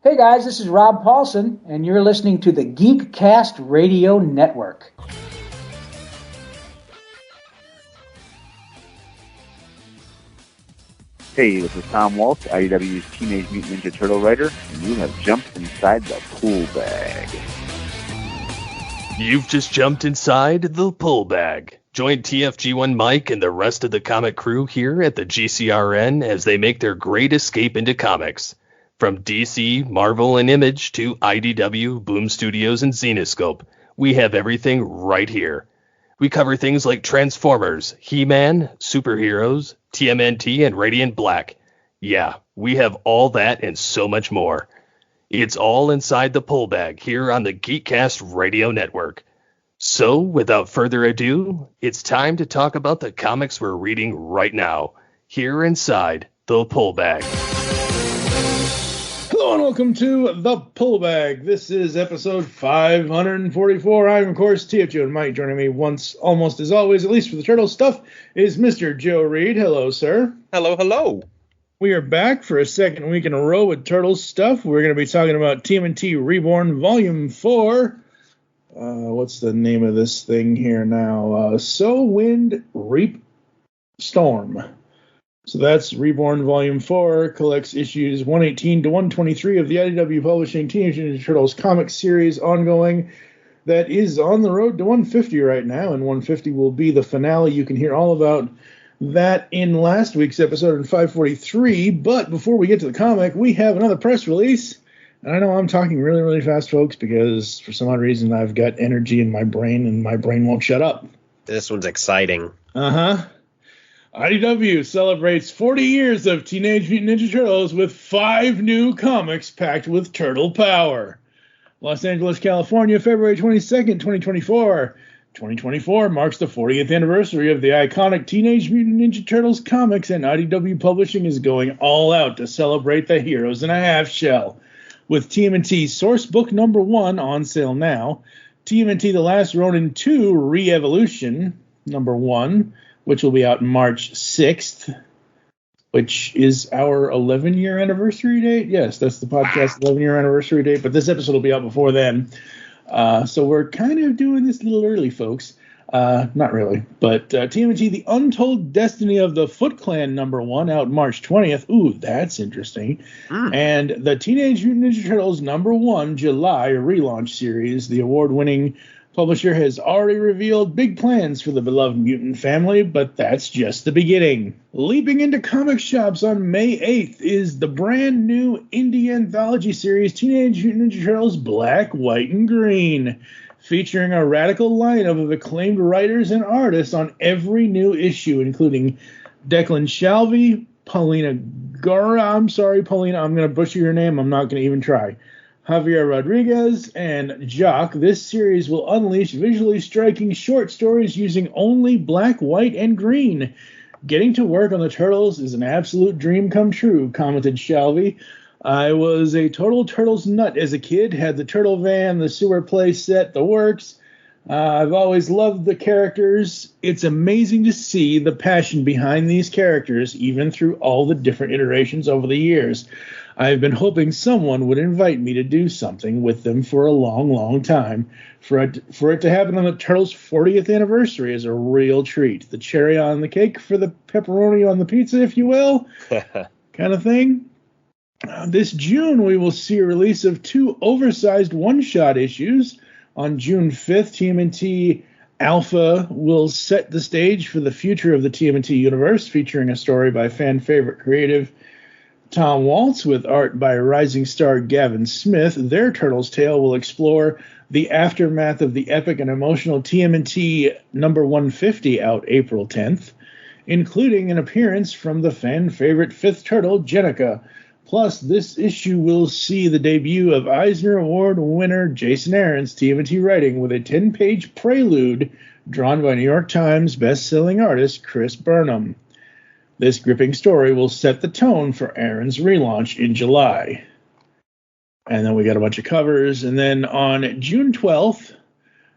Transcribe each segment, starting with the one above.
Hey guys, this is Rob Paulson, and you're listening to the Geekcast Radio Network. Hey, this is Tom Waltz, IDW's Teenage Mutant Ninja Turtle writer, and you have jumped inside the pool bag. You've just jumped inside the pull bag. Join TFG1 Mike and the rest of the comic crew here at the GCRN as they make their great escape into comics. From DC, Marvel, and Image to IDW, Boom Studios, and Zenescope, we have everything right here. We cover things like Transformers, He-Man, superheroes, TMNT, and Radiant Black. Yeah, we have all that and so much more. It's all inside the pull bag here on the Geekcast Radio Network. So, without further ado, it's time to talk about the comics we're reading right now, here inside the pull bag. Hello and welcome to The Pull Bag. This is episode 544. I'm, of course, TFG and Mike. Joining me once, almost as always, at least for the Turtle stuff, is Mr. Joe Reed. Hello, sir. Hello, hello. We are back for a second week in a row with Turtle stuff. We're going to be talking about TMNT Reborn Volume 4. What's the name of this thing here now? Sow, Wind, Reap, Storm. So that's Reborn Volume 4, collects issues 118 to 123 of the IDW Publishing Teenage Ninja Turtles comic series ongoing. That is on the road to 150 right now, and 150 will be the finale. You can hear all about that in last week's episode in 543. But before we get to the comic, we have another press release. And I know I'm talking really, really fast, folks, because for some odd reason I've got energy in my brain, and my brain won't shut up. This one's exciting. Uh-huh. IDW celebrates 40 years of Teenage Mutant Ninja Turtles with 5 new comics packed with turtle power. Los Angeles, California, February 22nd, 2024. 2024 marks the 40th anniversary of the iconic Teenage Mutant Ninja Turtles comics, and IDW Publishing is going all out to celebrate the heroes in a half shell. With TMNT Source Book Number 1 on sale now, TMNT The Last Ronin 2 Re-Evolution Number 1, which will be out March 6th, which is our 11-year anniversary date. Yes, that's the podcast 11-year anniversary date, but this episode will be out before then. So we're kind of doing this a little early, folks. Not really, but TMNT The Untold Destiny of the Foot Clan Number 1 out March 20th. Ooh, that's interesting. And the Teenage Mutant Ninja Turtles Number 1 July relaunch series. The award-winning publisher has already revealed big plans for the beloved mutant family, but that's just the beginning. Leaping into comic shops on May 8th is the brand new indie anthology series Teenage Mutant Ninja Turtles Black, White, and Green, featuring a radical lineup of acclaimed writers and artists on every new issue, including Declan Shalvey, Paulina Gara, I'm sorry, Paulina, I'm going to butcher your name, I'm not going to even try, Javier Rodriguez, and Jock. This series will unleash visually striking short stories using only black, white, and green. Getting to work on the Turtles is an absolute dream come true, commented Shalvey. I was a total Turtles nut as a kid, had the Turtle van, the sewer play set, the works. I've always loved the characters. It's amazing to see the passion behind these characters, even through all the different iterations over the years. I've been hoping someone would invite me to do something with them for a long, long time. For it to happen on the Turtles' 40th anniversary is a real treat. The cherry on the cake for the pepperoni on the pizza, if you will, kind of thing. This June, we will see a release of 2 oversized one-shot issues. On June 5th, TMNT Alpha will set the stage for the future of the TMNT universe, featuring a story by fan-favorite creative Tom Waltz with art by rising star Gavin Smith. Their Turtles tale will explore the aftermath of the epic and emotional TMNT number 150 out April 10th, including an appearance from the fan-favorite 5th Turtle, Jenica. Plus, this issue will see the debut of Eisner Award winner Jason Aaron's TMNT writing with a 10-page prelude drawn by New York Times best-selling artist Chris Burnham. This gripping story will set the tone for Aaron's relaunch in July. And then we got a bunch of covers. And then on June 12th,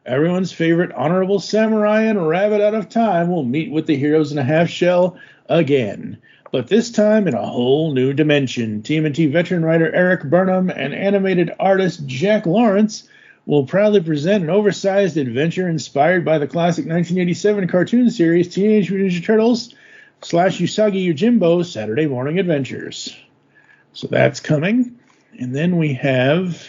everyone's favorite Honorable Samurai and Rabbit Out of Time will meet with the heroes in a half shell again. But this time in a whole new dimension. TMNT veteran writer Eric Burnham and animated artist Jack Lawrence will proudly present an oversized adventure inspired by the classic 1987 cartoon series Teenage Mutant Ninja Turtles / Usagi Yojimbo Saturday Morning Adventures. So that's coming. And then we have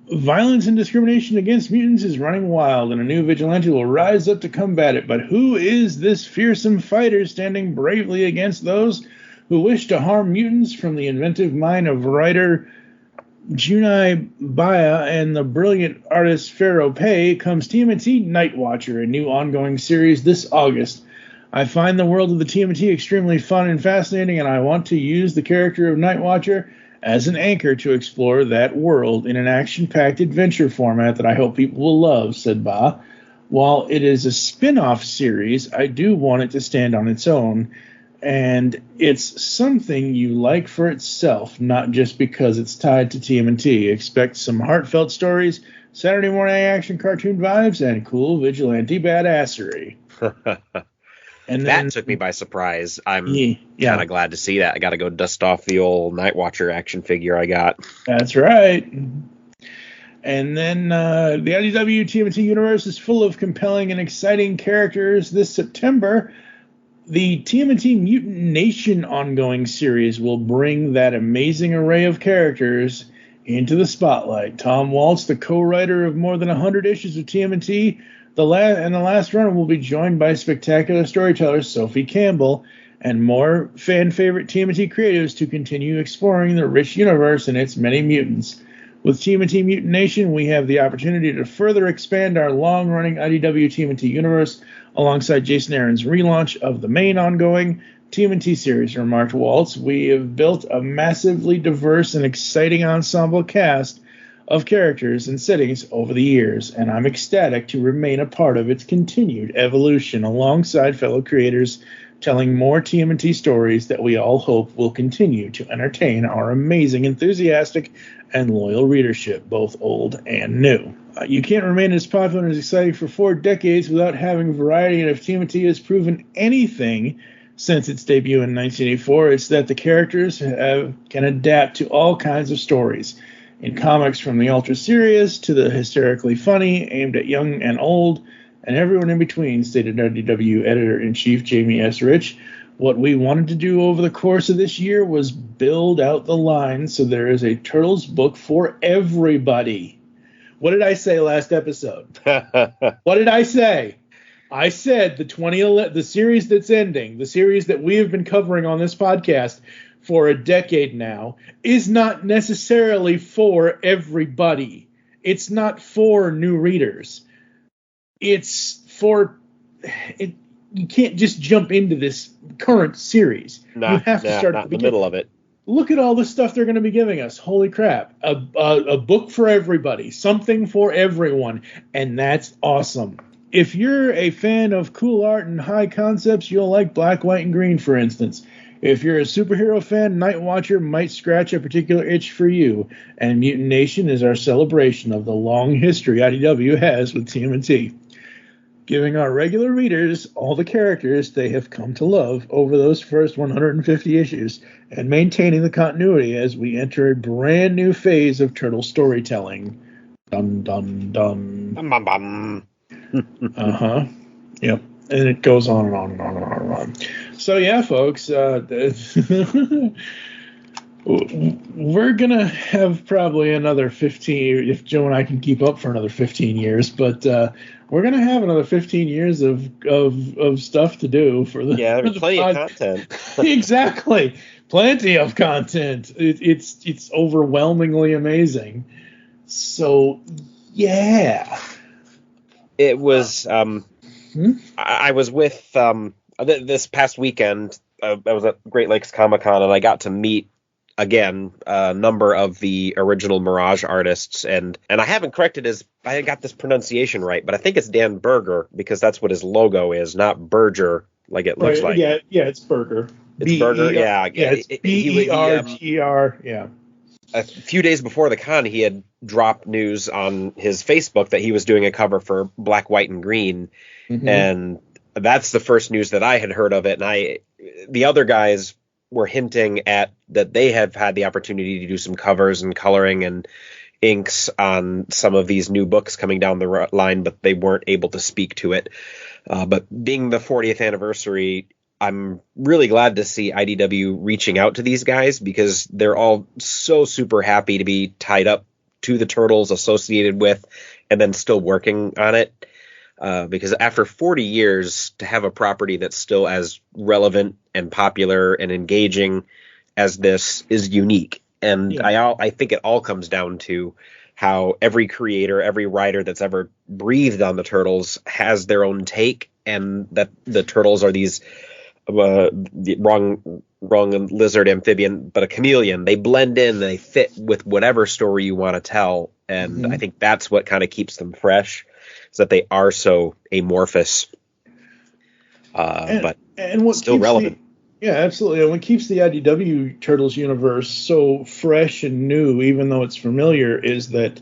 violence and discrimination against mutants is running wild, and a new vigilante will rise up to combat it. But who is this fearsome fighter standing bravely against those who wish to harm mutants? From the inventive mind of writer Junai Baya and the brilliant artist Pharaoh Pei comes TMNT Night Watcher, a new ongoing series this August. I find the world of the TMNT extremely fun and fascinating, and I want to use the character of Night Watcher as an anchor to explore that world in an action-packed adventure format that I hope people will love, said Ba. While it is a spin-off series, I do want it to stand on its own, and it's something you like for itself, not just because it's tied to TMNT. Expect some heartfelt stories, Saturday morning action cartoon vibes, and cool vigilante badassery. And that took me by surprise. I'm kind of glad to see that. I got to go dust off the old Night Watcher action figure I got. That's right. And then the IDW TMNT universe is full of compelling and exciting characters. This September, the TMNT Mutant Nation ongoing series will bring that amazing array of characters into the spotlight. Tom Waltz, the co-writer of more than 100 issues of TMNT, the last run will be joined by spectacular storyteller Sophie Campbell and more fan-favorite TMNT creatives to continue exploring the rich universe and its many mutants. With TMNT Mutant Nation, we have the opportunity to further expand our long-running IDW TMNT universe alongside Jason Aaron's relaunch of the main ongoing TMNT series, remarked Waltz. We have built a massively diverse and exciting ensemble cast of characters and settings over the years, and I'm ecstatic to remain a part of its continued evolution alongside fellow creators, telling more TMNT stories that we all hope will continue to entertain our amazing, enthusiastic, and loyal readership, both old and new. You can't remain as popular and as exciting for 4 decades without having variety, and if TMNT has proven anything since its debut in 1984, it's that the characters can adapt to all kinds of stories. In comics, from the ultra-serious to the hysterically funny, aimed at young and old, and everyone in between, stated IDW Editor-in-Chief Jamie S. Rich. What we wanted to do over the course of this year was build out the line so there is a Turtles book for everybody. What did I say last episode? What did I say? I said the series that's ending, the series that we have been covering on this podcast for a decade now, is not necessarily for everybody. It's not for new readers. It's for it. You can't just jump into this current series. You have to start at the middle of it. Look at all the stuff they're going to be giving us. Holy crap. A book for everybody. Something for everyone. And that's awesome. If you're a fan of cool art and high concepts, you'll like Black, White, and Green, for instance. If you're a superhero fan, Night Watcher might scratch a particular itch for you, and Mutant Nation is our celebration of the long history IDW has with TMNT, giving our regular readers all the characters they have come to love over those first 150 issues, and maintaining the continuity as we enter a brand new phase of Turtle storytelling. Dun, dun, dun. Bum, bum, bum. Uh-huh. Yep. And it goes on and on and on and on and on. So, yeah, folks, we're going to have probably another 15, if Joe and I can keep up for another 15 years, but we're going to have another 15 years of stuff to do for the there's plenty of content. Exactly. Plenty of content. It's overwhelmingly amazing. So, yeah. It was... I was with this past weekend. I was at Great Lakes Comic-Con, and I got to meet again a number of the original Mirage artists, and I haven't corrected I got this pronunciation right, but I think it's Dan Berger because that's what his logo is, not Berger like it looks like. Yeah, it's Berger. It's Berger. Yeah, it's Berger. Yeah. A few days before the con, he had dropped news on his Facebook that he was doing a cover for Black, White, and Green. Mm-hmm. And that's the first news that I had heard of it. And the other guys were hinting at that they have had the opportunity to do some covers and coloring and inks on some of these new books coming down the line, but they weren't able to speak to it. But being the 40th anniversary, I'm really glad to see IDW reaching out to these guys, because they're all so super happy to be tied up to the Turtles, associated with, and then still working on it. Because after 40 years, to have a property that's still as relevant and popular and engaging as this is unique. And yeah. I think it all comes down to how every creator, every writer that's ever breathed on the Turtles has their own take, and that the Turtles are these wrong lizard amphibian, but a chameleon. They blend in, they fit with whatever story you want to tell. And I think that's what kind of keeps them fresh, is that they are so amorphous, but what still relevant. Yeah, absolutely. And what keeps the IDW Turtles universe so fresh and new, even though it's familiar, is that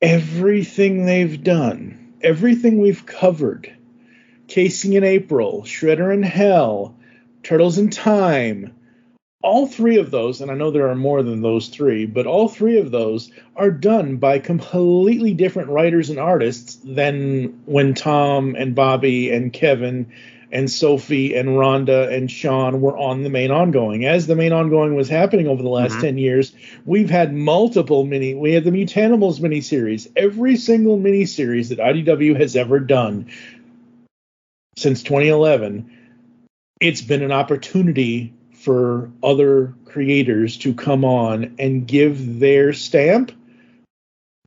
everything they've done, everything we've covered, Casing in April, Shredder in Hell, Turtles in Time, all three of those, and I know there are more than those three, but all three of those are done by completely different writers and artists than when Tom and Bobby and Kevin and Sophie and Ronda and Shawn were on the main ongoing. As the main ongoing was happening over the last 10 years, we've had multiple we had the Mutanimals miniseries. Every single miniseries that IDW has ever done since 2011, it's been an opportunity for other creators to come on and give their stamp,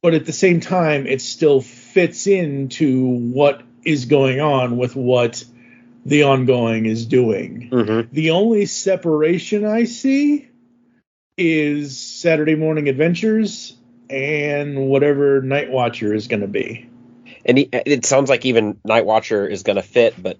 but at the same time, it still fits into what is going on with what the ongoing is doing. The only separation I see is Saturday Morning Adventures and whatever Night Watcher is going to be. And it sounds like even Night Watcher is going to fit, but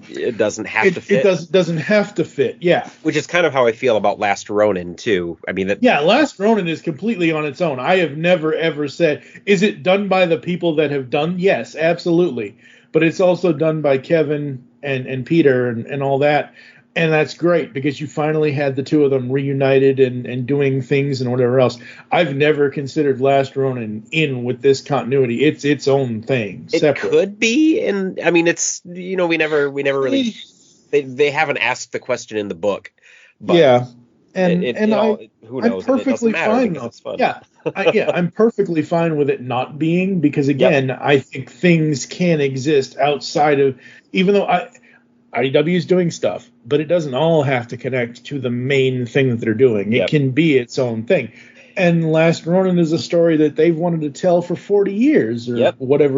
it doesn't have to fit. It doesn't have to fit, yeah. Which is kind of how I feel about Last Ronin, too. I mean, Last Ronin is completely on its own. I have never, ever said, is it done by the people that have done? Yes, absolutely. But it's also done by Kevin and Peter and all that. And that's great, because you finally had the two of them reunited and doing things and whatever else. I've never considered Last Ronin in with this continuity. It's its own thing. Separate. It could be, and I mean, it's, we never really. They haven't asked the question in the book. But yeah, who knows? I'm perfectly fine. It's fun. Yeah, I'm perfectly fine with it not being, because again, I think things can exist outside of, even though IDW is doing stuff, but it doesn't all have to connect to the main thing that they're doing. It can be its own thing. And Last Ronin is a story that they've wanted to tell for 40 years or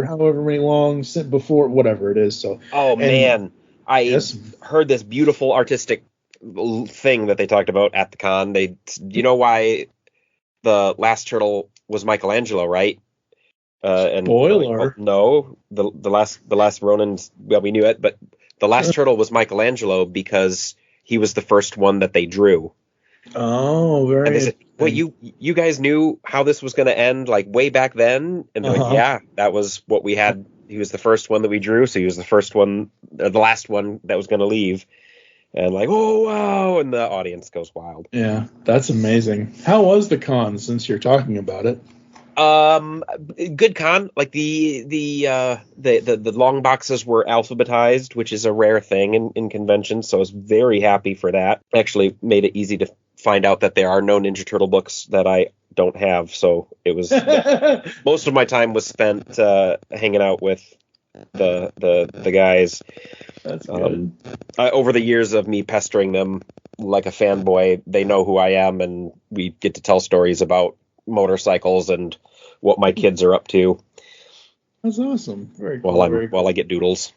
however many long before, whatever it is. So, man, I heard this beautiful artistic thing that they talked about at the con. You know why the last turtle was Michelangelo, right? Spoiler. No, the last Ronin's, well, we knew it, but the last turtle was Michelangelo because he was the first one that they drew. Oh, very. And they said, well, you guys knew how this was going to end, like, way back then? And they're like, yeah, that was what we had. He was the first one that we drew, so he was the first one, the last one that was going to leave. And like, oh, wow, and the audience goes wild. Yeah, that's amazing. How was the con, since you're talking about it? Good con. Like the long boxes were alphabetized, which is a rare thing in conventions, so I was very happy for that. Actually made it easy to find out that there are no Ninja Turtle books that I don't have, so it was most of my time was spent hanging out with the guys. That's good. Over the years of me pestering them like a fanboy, they know who I am, and we get to tell stories about motorcycles and what my kids are up to. That's awesome. Very cool. While I get doodles.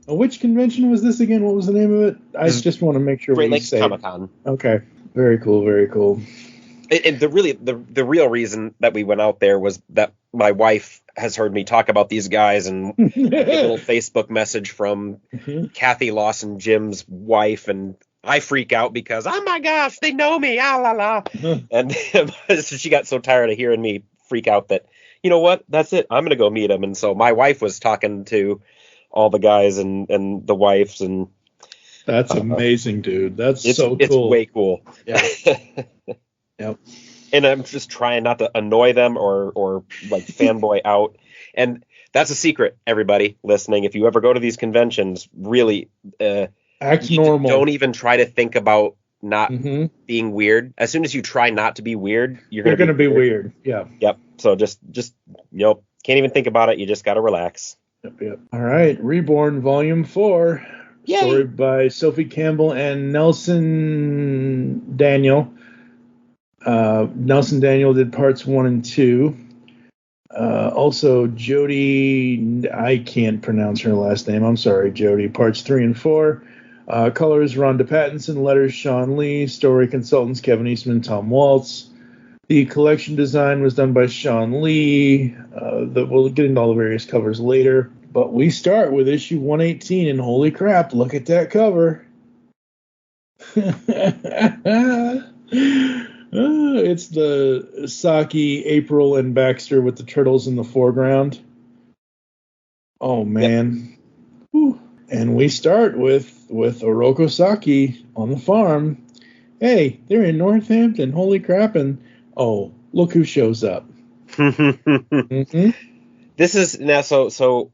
Which convention was this again? What was the name of it? I just want to make sure Great we Lakes say. Comic-Con. Okay. Very cool. Very cool. And the real reason that we went out there was that my wife has heard me talk about these guys, and a little Facebook message from Kathy Lawson, Jim's wife, and I freak out because, oh my gosh, they know me, la la. And she got so tired of hearing me freak out that, you know what, that's it, I'm going to go meet them. And so my wife was talking to all the guys and the wives, and that's amazing, dude. That's so cool. It's way cool. Yeah. Yep. And I'm just trying not to annoy them or like fanboy out. And that's a secret, everybody listening. If you ever go to these conventions, really act normal. Don't even try to think about not being weird. As soon as you try not to be weird, you're going to be weird. Yeah. Yep. So just can't even think about it. You just got to relax. Yep. All right. Reborn Volume 4. Yay. Story by Sophie Campbell and Nelson Daniel. Nelson Daniel did parts 1 and 2. Also, Jodi, I can't pronounce her last name. I'm sorry, Jodi. Parts 3 and 4. Colors, Ronda Pattinson. Letters, Shawn Lee. Story consultants, Kevin Eastman, Tom Waltz. The collection design was done by Shawn Lee. We'll get into all the various covers later. But we start with issue 118, and holy crap, look at that cover. It's the Saki, April, and Baxter with the turtles in the foreground. Oh, man. Yep. And we start with Oroko Saki on the farm. Hey, they're in Northampton. Holy crap. And, oh, look who shows up. This is now so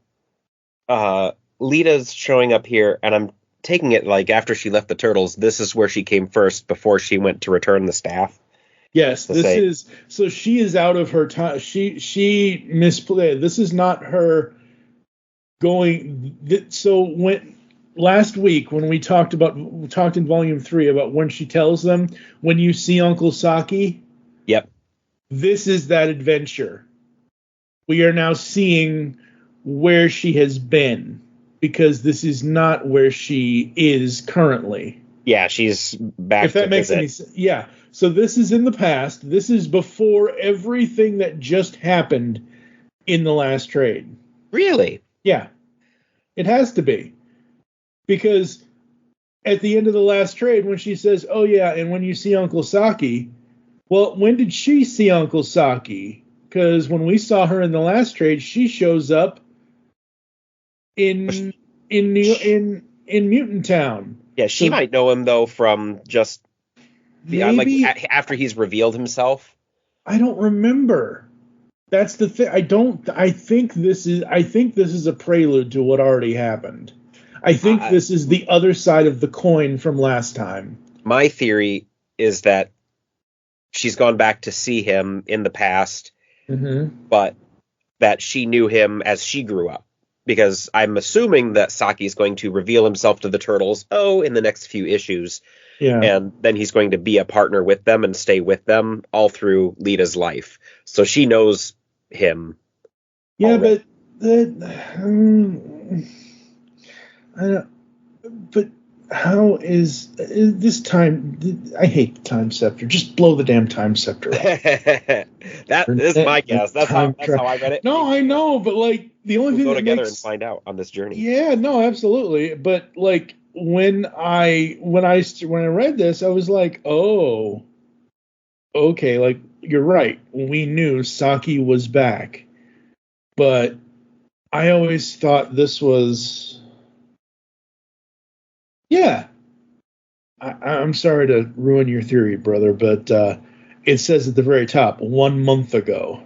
Lita's showing up here, and I'm taking it like after she left the turtles, this is where she came first before she went to return the staff. Yes, she is out of her time. She misplayed. This is not her going. So when last week when we talked in Volume 3 about when she tells them, when you see Uncle Saki. Yep. This is that adventure. We are now seeing where she has been, because this is not where she is currently. Yeah, she's back. If that makes any sense. Yeah. So this is in the past. This is before everything that just happened in the last trade. Really? Yeah. It has to be. Because at the end of the last trade, when she says, oh, yeah, and when you see Uncle Saki, well, when did she see Uncle Saki? Because when we saw her in the last trade, she shows up in Mutant Town. Yeah, she might know him though from just maybe after he's revealed himself. I don't remember. That's the thing. I think this is a prelude to what already happened. I think this is the other side of the coin from last time. My theory is that she's gone back to see him in the past, but that she knew him as she grew up. Because I'm assuming that Saki is going to reveal himself to the turtles, in the next few issues. Yeah. And then he's going to be a partner with them and stay with them all through Lita's life. So she knows him. Yeah, already. but how is this time? I hate the time scepter. Just blow the damn time scepter off. That is my guess. That's how I read it. No, I know, but like the only thing go that together makes... and find out on this journey. Yeah, no, absolutely. But like when I read this, I was like, oh, okay, like you're right. We knew Saki was back, but I always thought this was. Yeah. I'm sorry to ruin your theory, brother, but it says at the very top, 1 month ago.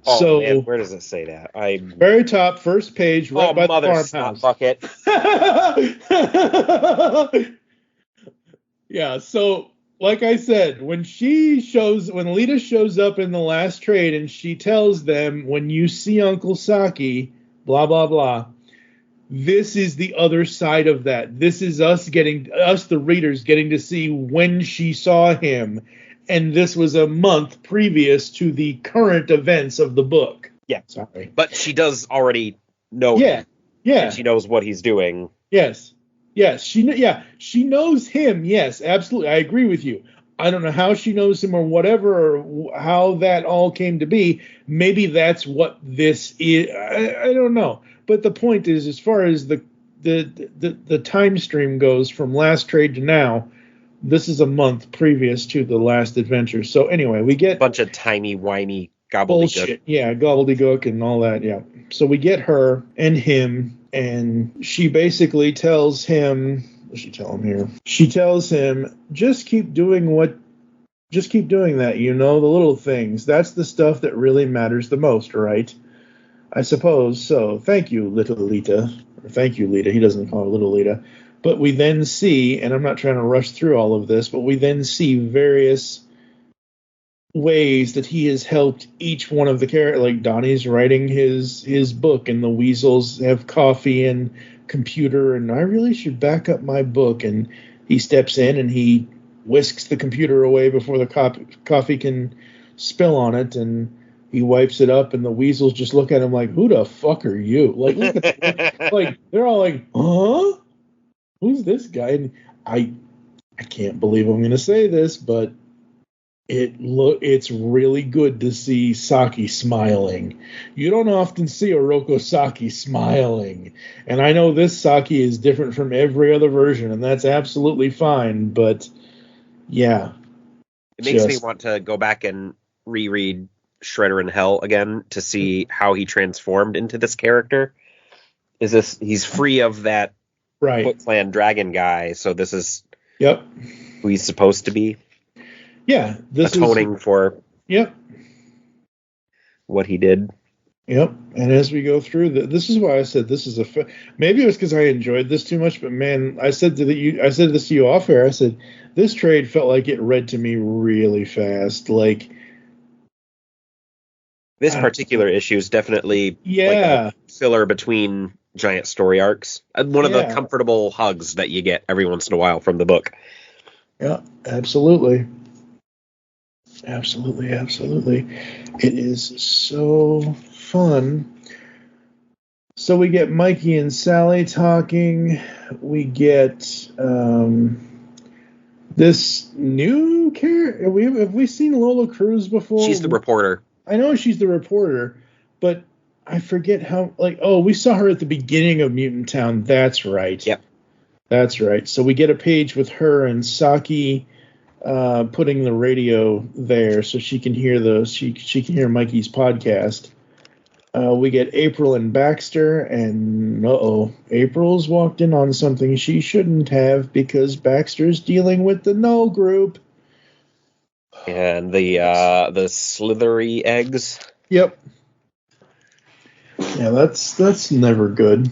Oh, so, man, where does it say that? Very top, first page, right by the farmhouse. Bucket. Yeah, so, like I said, when Lita shows up in the last trade and she tells them, when you see Uncle Saki, blah, blah, blah, this is the other side of that. This is us, the readers, getting to see when she saw him. And this was a month previous to the current events of the book. Yeah. Sorry. But she does already know him. Yeah. And she knows what he's doing. Yes. She knows him. Yes, absolutely. I agree with you. I don't know how she knows him or whatever, or how that all came to be. Maybe that's what this is. I don't know. But the point is, as far as the time stream goes from last trade to now, this is a month previous to the last adventure. So anyway, we get a bunch of tiny, whiny gobbledygook. Bullshit. Yeah, gobbledygook and all that. Yeah. So we get her and him and she basically tells him, what does she tell him here? She tells him, just keep doing that, the little things. That's the stuff that really matters the most, right? I suppose so. Thank you, little Lita. Or thank you, Lita. He doesn't call her little Lita. But we then see, and I'm not trying to rush through all of this, but we then see various ways that he has helped each one of the characters. Like Donnie's writing his book, and the Weasels have coffee and computer, and I really should back up my book. And he steps in and he whisks the computer away before the coffee can spill on it, and he wipes it up, and the Weasels just look at him like, who the fuck are you? Like, look at like they're all like, huh? Who's this guy? And I can't believe I'm going to say this, but it's really good to see Saki smiling. You don't often see Oroko Saki smiling, and I know this Saki is different from every other version, and that's absolutely fine. But yeah, it makes me want to go back and reread Shredder in Hell again to see how he transformed into this character. He's free of that Foot Clan dragon guy, so this is who he's supposed to be. Yeah, this atoning for what he did. Yep, and as we go through this is why I said this is maybe it was because I enjoyed this too much, but man, I said this to you off air. I said this trade felt like it read to me really fast. Like this particular issue is definitely like a filler between giant story arcs. One of the comfortable hugs that you get every once in a while from the book. Yeah, absolutely. Absolutely. It is so fun. So we get Mikey and Sally talking. We get this new character. Have we seen Lola Cruz before? She's the reporter. I know she's the reporter, but I forget how. We saw her at the beginning of Mutant Town. That's right. Yep. That's right. So we get a page with her and Saki putting the radio there so she can hear she can hear Mikey's podcast. We get April and Baxter, and April's walked in on something she shouldn't have because Baxter's dealing with the No group. And the slithery eggs. Yep. Yeah, that's never good.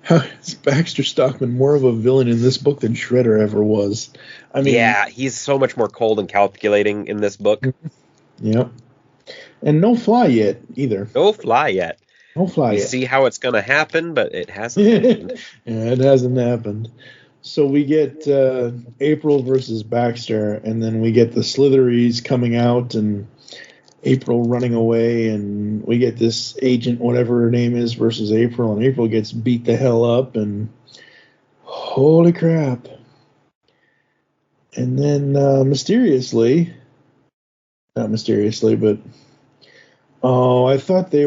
How is Baxter Stockman more of a villain in this book than Shredder ever was? I mean, yeah, he's so much more cold and calculating in this book. Yep. And no fly yet either. No fly yet. You see how it's going to happen, but it hasn't happened. Yeah, it hasn't happened. So we get April versus Baxter, and then we get the Slitheries coming out, and April running away, and we get this agent, whatever her name is, versus April, and April gets beat the hell up, and holy crap. And then not mysteriously, but I thought they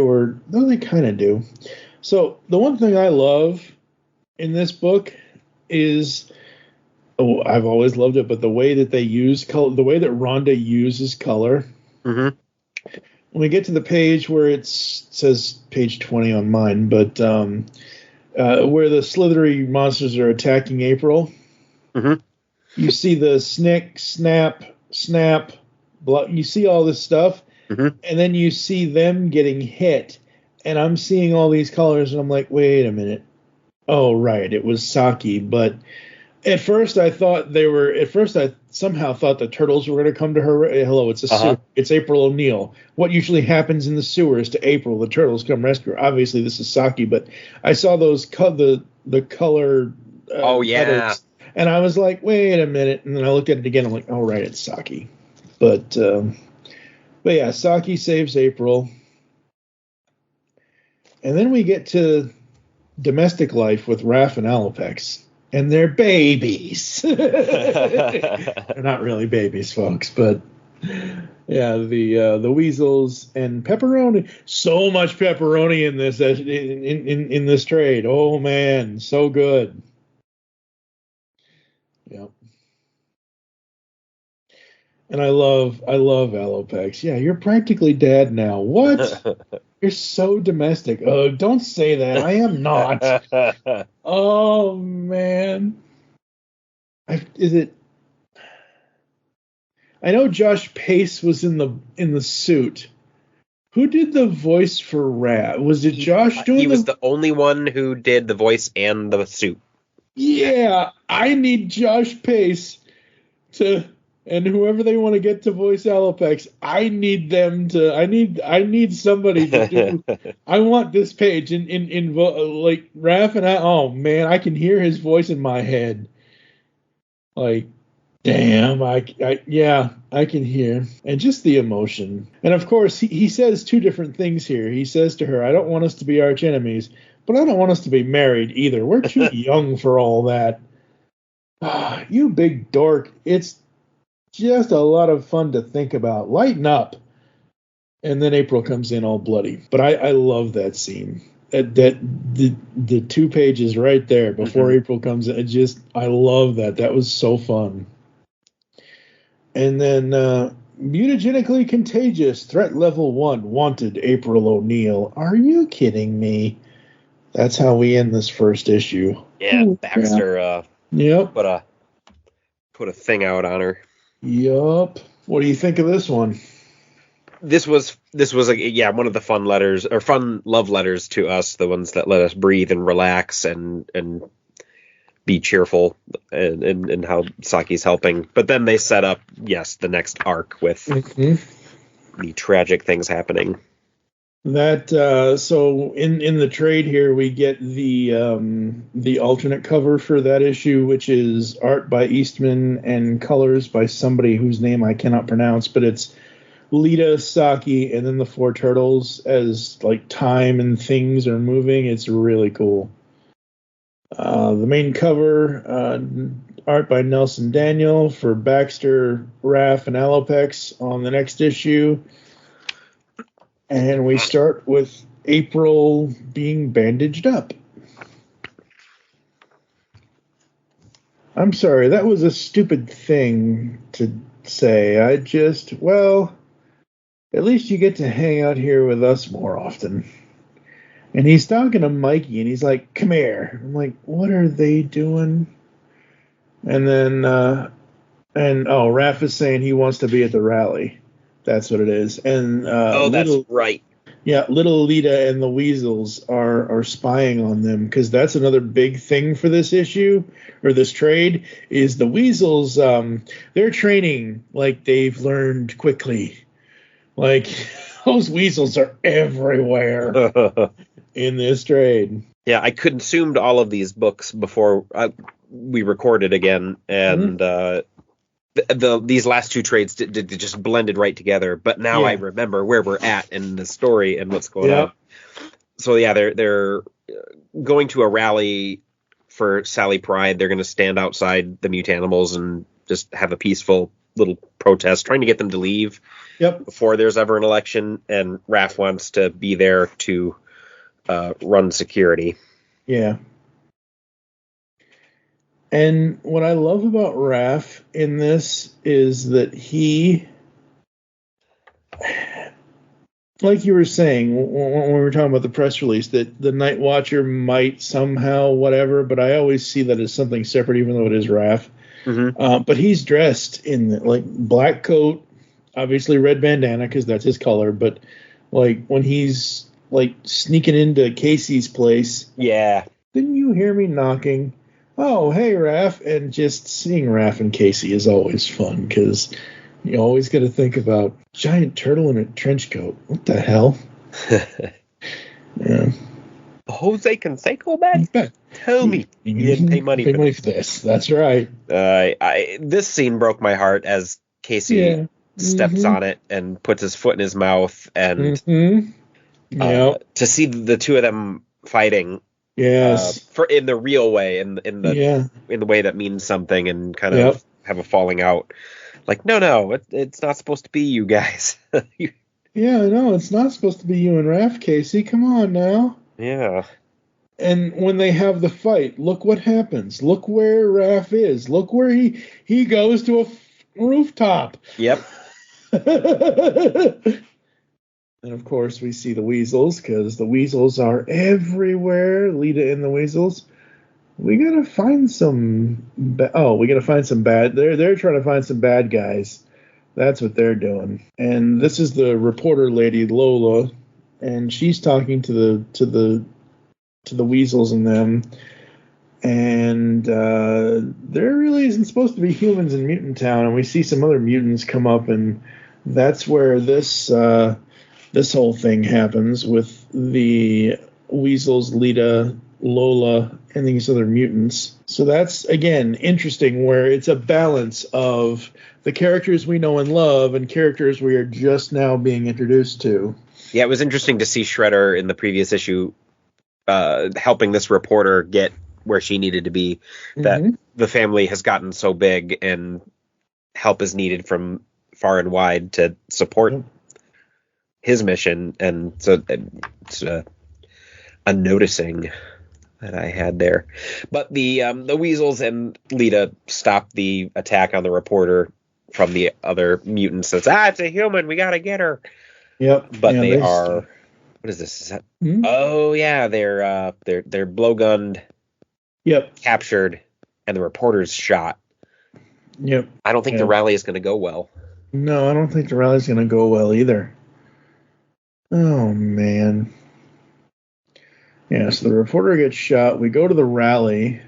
kind of do. So the one thing I love in this book is, I've always loved it, but the way that they use color, the way that Ronda uses color. Mm-hmm. When we get to the page where it says page 20 on mine, but where the slithery monsters are attacking April, you see the snick, snap, you see all this stuff, and then you see them getting hit, and I'm seeing all these colors, and I'm like, wait a minute. Oh, right, it was Saki, but at first I somehow thought the turtles were going to come to her. Hello, it's it's April O'Neil. What usually happens in the sewers to April? The turtles come rescue her. Obviously, this is Saki, but I saw those the color. Letters, and I was like, wait a minute, and then I looked at it again. I'm like, oh right, it's Saki. But yeah, Saki saves April, and then we get to domestic life with Raph and Alopex. And they're babies. They're not really babies, folks, but yeah, the Weasels and pepperoni. So much pepperoni in this in this trade. Oh man, so good. Yep. And I love Alopex. Yeah, you're practically dad now. What? You're so domestic. Oh, don't say that. I am not. Oh man. Is it? I know Josh Pace was in the suit. Who did the voice for Raph? Was it Josh doing? He was the only one who did the voice and the suit. Yeah, I need Josh Pace to, and whoever they want to get to voice Alopex, I need them to. I need somebody to do. I want this page in like Raph and I. Oh man, I can hear his voice in my head. Like, damn, I can hear. And just the emotion. And of course, he says two different things here. He says to her, I don't want us to be arch enemies, but I don't want us to be married either. We're too young for all that. You big dork. It's just a lot of fun to think about. Lighten up. And then April comes in all bloody. But I love that scene. The 2 pages right there before April comes in. I love that. That was so fun. And then mutagenically contagious, threat level 1, wanted April O'Neil. Are you kidding me? That's how we end this first issue. Yeah, Baxter yep. put a thing out on her. Yup. What do you think of this one? This was one of the fun letters, or fun love letters to us, the ones that let us breathe and relax and be cheerful, and how Saki's helping. But then they set up, the next arc with the tragic things happening. That so in the trade here we get the alternate cover for that issue, which is art by Eastman and colors by somebody whose name I cannot pronounce, but it's Lita, Saki, and then the 4 turtles as like time and things are moving. It's really cool. The main cover, art by Nelson Daniel for Baxter, Raph, and Alopex on the next issue. And we start with April being bandaged up. I'm sorry, that was a stupid thing to say. At least you get to hang out here with us more often. And he's talking to Mikey, and he's like, come here. I'm like, what are they doing? And then, Raph is saying he wants to be at the rally. That's what it is. And that's right. Yeah, little Lita and the Weasels are spying on them, because that's another big thing for this issue, or this trade, is the Weasels, they're training like they've learned quickly. Like, those Weasels are everywhere in this trade. Yeah, I consumed all of these books before we recorded again, and these last 2 trades did just blended right together. But now I remember where we're at in the story and what's going on. So they're going to a rally for Sally Pride. They're going to stand outside the Mutanimals and just have a peaceful little protest, trying to get them to leave before there's ever an election. And Raph wants to be there to run security. Yeah. And what I love about Raph in this is that he, like you were saying when we were talking about the press release, that the Night Watcher might somehow whatever, but I always see that as something separate, even though it is Raph. But he's dressed in like black coat, obviously red bandana because that's his color. But like when he's like sneaking into Casey's place, didn't you hear me knocking? Oh, hey, Raph. And just seeing Raph and Casey is always fun, because you always got to think about giant turtle in a trench coat. What the hell? Yeah. Jose Canseco back? Tell me. You didn't pay money for this. That's right. This scene broke my heart as Casey steps on it and puts his foot in his mouth. And to see the two of them fighting. Yes. In the real way, in the way that means something, and kind of have a falling out. Like, no, it's not supposed to be you guys. No, it's not supposed to be you and Raph, Casey. Come on now. Yeah. And when they have the fight, look what happens. Look where Raph is. Look where he goes to rooftop. Yep. And of course, we see the weasels because the weasels are everywhere. Lita and the weasels. We gotta find some. We gotta find some bad. They're trying to find some bad guys. That's what they're doing. And this is the reporter lady Lola, and she's talking to the weasels and them. And there really isn't supposed to be humans in Mutant Town, and we see some other mutants come up, and that's where this whole thing happens with the weasels, Lita, Lola, and these other mutants. So that's, again, interesting, where it's a balance of the characters we know and love and characters we are just now being introduced to. Yeah, it was interesting to see Shredder in the previous issue helping this reporter get where she needed to be. That the family has gotten so big and help is needed from far and wide to support his mission. And so it's a noticing that I had there. But the weasels and Lita stopped the attack on the reporter from the other mutants. So it's a human, we gotta get her. Yep. But they are. What is this? Is that? Oh yeah, they're blowgunned. Yep. Captured, and the reporter's shot. Yep. I don't think the rally is going to go well. No, I don't think the rally's going to go well either. Oh man. Yeah, so the reporter gets shot. We go to the rally,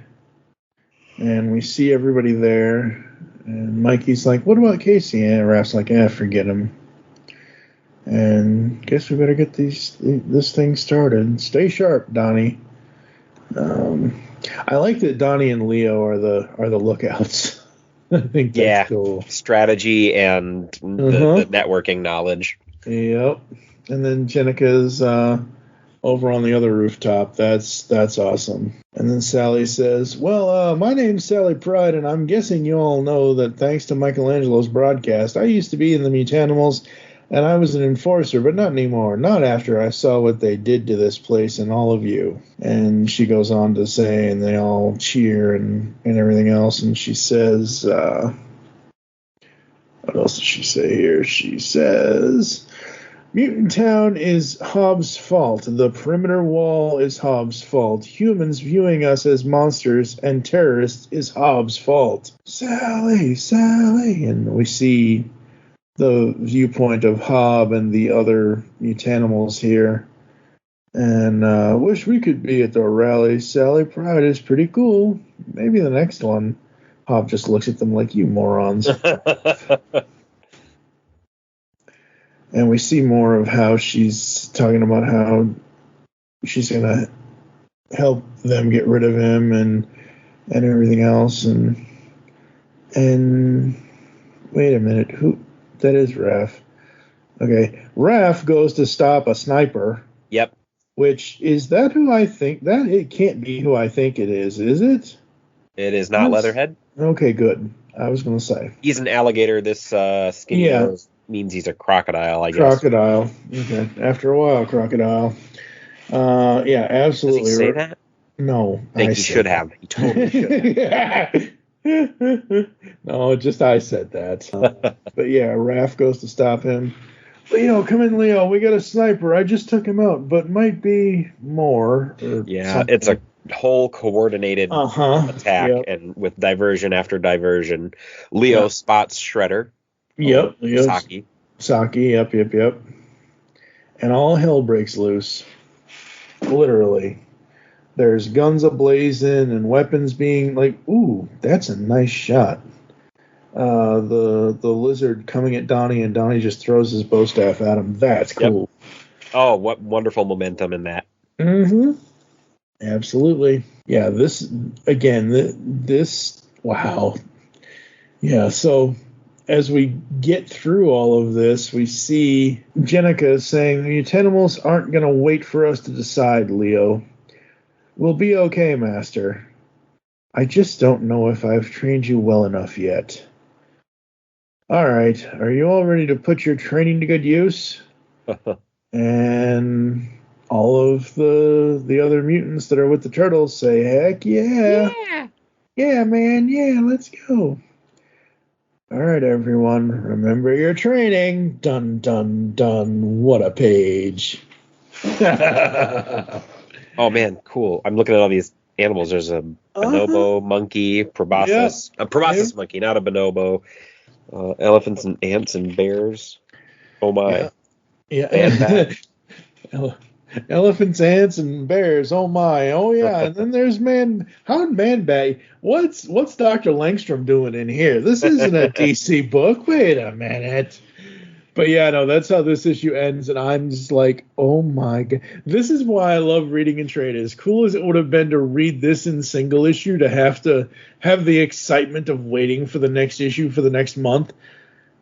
and we see everybody there. And Mikey's like, "What about Casey?" And Raph's like, forget him. And guess we better get this thing started. Stay sharp, Donnie. I like that Donnie and Leo are the lookouts. I think that's cool. Strategy and the networking knowledge. Yep. And then Jenica's over on the other rooftop. That's awesome. And then Sally says, "Well, my name's Sally Pride, and I'm guessing you all know that thanks to Michelangelo's broadcast, I used to be in the Mutanimals, and I was an enforcer, but not anymore. Not after I saw what they did to this place and all of you." And she goes on to say, and they all cheer and everything else. And she says, what else does she say here? She says, "Mutant Town is Hobbs' fault. The perimeter wall is Hobbs' fault. Humans viewing us as monsters and terrorists is Hobbs' fault. Sally, Sally." And we see the viewpoint of Hobb and the other mutanimals here. And wish we could be at the rally. Sally Pride is pretty cool. Maybe the next one. Hobb just looks at them like, "You morons." And we see more of how she's talking about how she's going to help them get rid of him and everything else. And wait a minute, who? That is Raph. Okay. Raph goes to stop a sniper. Yep. Which, is that who I think? That it can't be who I think it is it? It is not Leatherhead. Okay, good. I was going to say. He's an alligator. This skinny nose means he's a crocodile, I guess. Crocodile. Okay. After a while, crocodile. Absolutely. Does he say that? No. I think he should have. He totally should have. No, just I said that. But yeah, Raph goes to stop him. "Leo, come in, Leo. We got a sniper. I just took him out, but might be more." It's a whole coordinated attack, and with diversion after diversion. Leo spots Shredder. Yep. Saki. Yep. And all hell breaks loose. Literally. There's guns ablazing and weapons being like, ooh, that's a nice shot. The lizard coming at Donnie, and Donnie just throws his bow staff at him. That's cool. Yep. Oh, what wonderful momentum in that. Absolutely. Yeah, this, wow. Yeah, so as we get through all of this, we see Jenica saying, "The Mutanimals aren't going to wait for us to decide, Leo. We'll be okay, Master. I just don't know if I've trained you well enough yet. All right, are you all ready to put your training to good use?" And all of the other mutants that are with the turtles say, "Heck yeah. Yeah, man, yeah, let's go." All right, everyone, remember your training. Dun, dun, dun. What a page. Oh, man, cool. I'm looking at all these animals. There's a bonobo monkey, proboscis. Yeah. A proboscis monkey, not a bonobo. Elephants and ants and bears. Oh, my. Yeah. And bat. Elephants, ants, and bears. Oh my. Oh yeah. And then there's Howard Man-Bat. What's Dr. Langstrom doing in here? This isn't a DC book. Wait a minute. But yeah, no, that's how this issue ends, and I'm just like, oh my god. This is why I love reading in trade. As cool as it would have been to read this in single issue, to have the excitement of waiting for the next issue for the next month.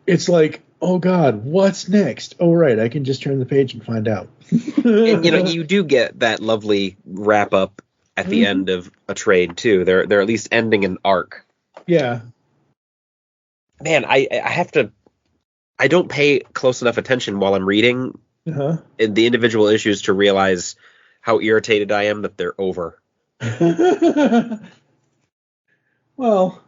It's like, oh god, what's next? Oh right, I can just turn the page and find out. And you do get that lovely wrap up at the end of a trade too. They're at least ending an arc. Yeah. Man, I have to. I don't pay close enough attention while I'm reading in the individual issues to realize how irritated I am that they're over. Well,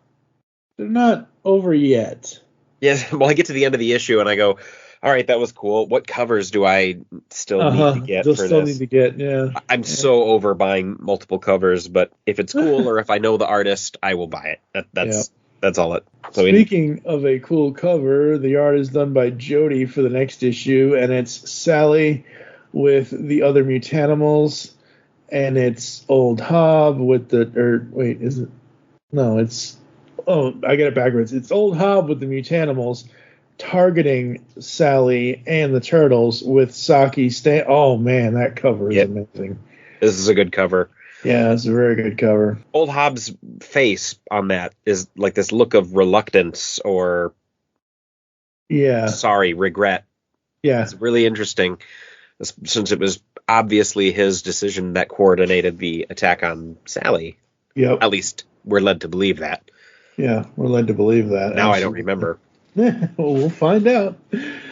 they're not over yet. Yeah, well, I get to the end of the issue and I go, all right, that was cool. What covers do I still need to get for this? Need to get, yeah. I'm so over buying multiple covers, but if it's cool or if I know the artist, I will buy it. That's all it. So speaking of a cool cover, the art is done by Jodi for the next issue, and it's Sally with the other Mutanimals, and it's Old Hob with I get it backwards. It's Old Hob with the Mutanimals targeting Sally and the Turtles with Saki oh man, that cover is amazing. This is a good cover. Yeah, it's a very good cover. Old Hobbs' face on that is like this look of reluctance or regret. Yeah. It's really interesting since it was obviously his decision that coordinated the attack on Sally. Yep. At least we're led to believe that. Yeah, we're led to believe that. Now absolutely. I don't remember. Well, we'll find out.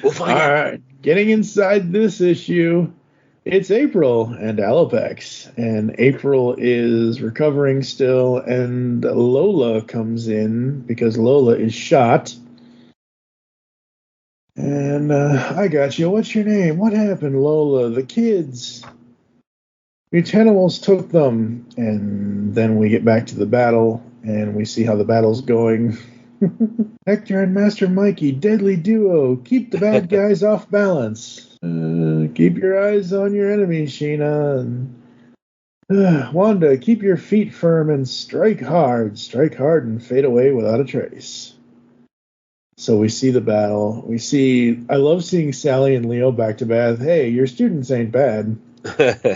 All right, getting inside this issue. It's April and Alopex, and April is recovering still, and Lola comes in because Lola is shot. And I got you. What's your name? What happened, Lola? The kids. Mutanimals took them, and then we get back to the battle, and we see how the battle's going. Hector and Master Mikey, deadly duo. Keep the bad guys off balance. Keep your eyes on your enemy, Sheena. And, Wanda, keep your feet firm and strike hard. Strike hard and fade away without a trace. So we see the battle. I love seeing Sally and Leo back to back. Hey, your students ain't bad. I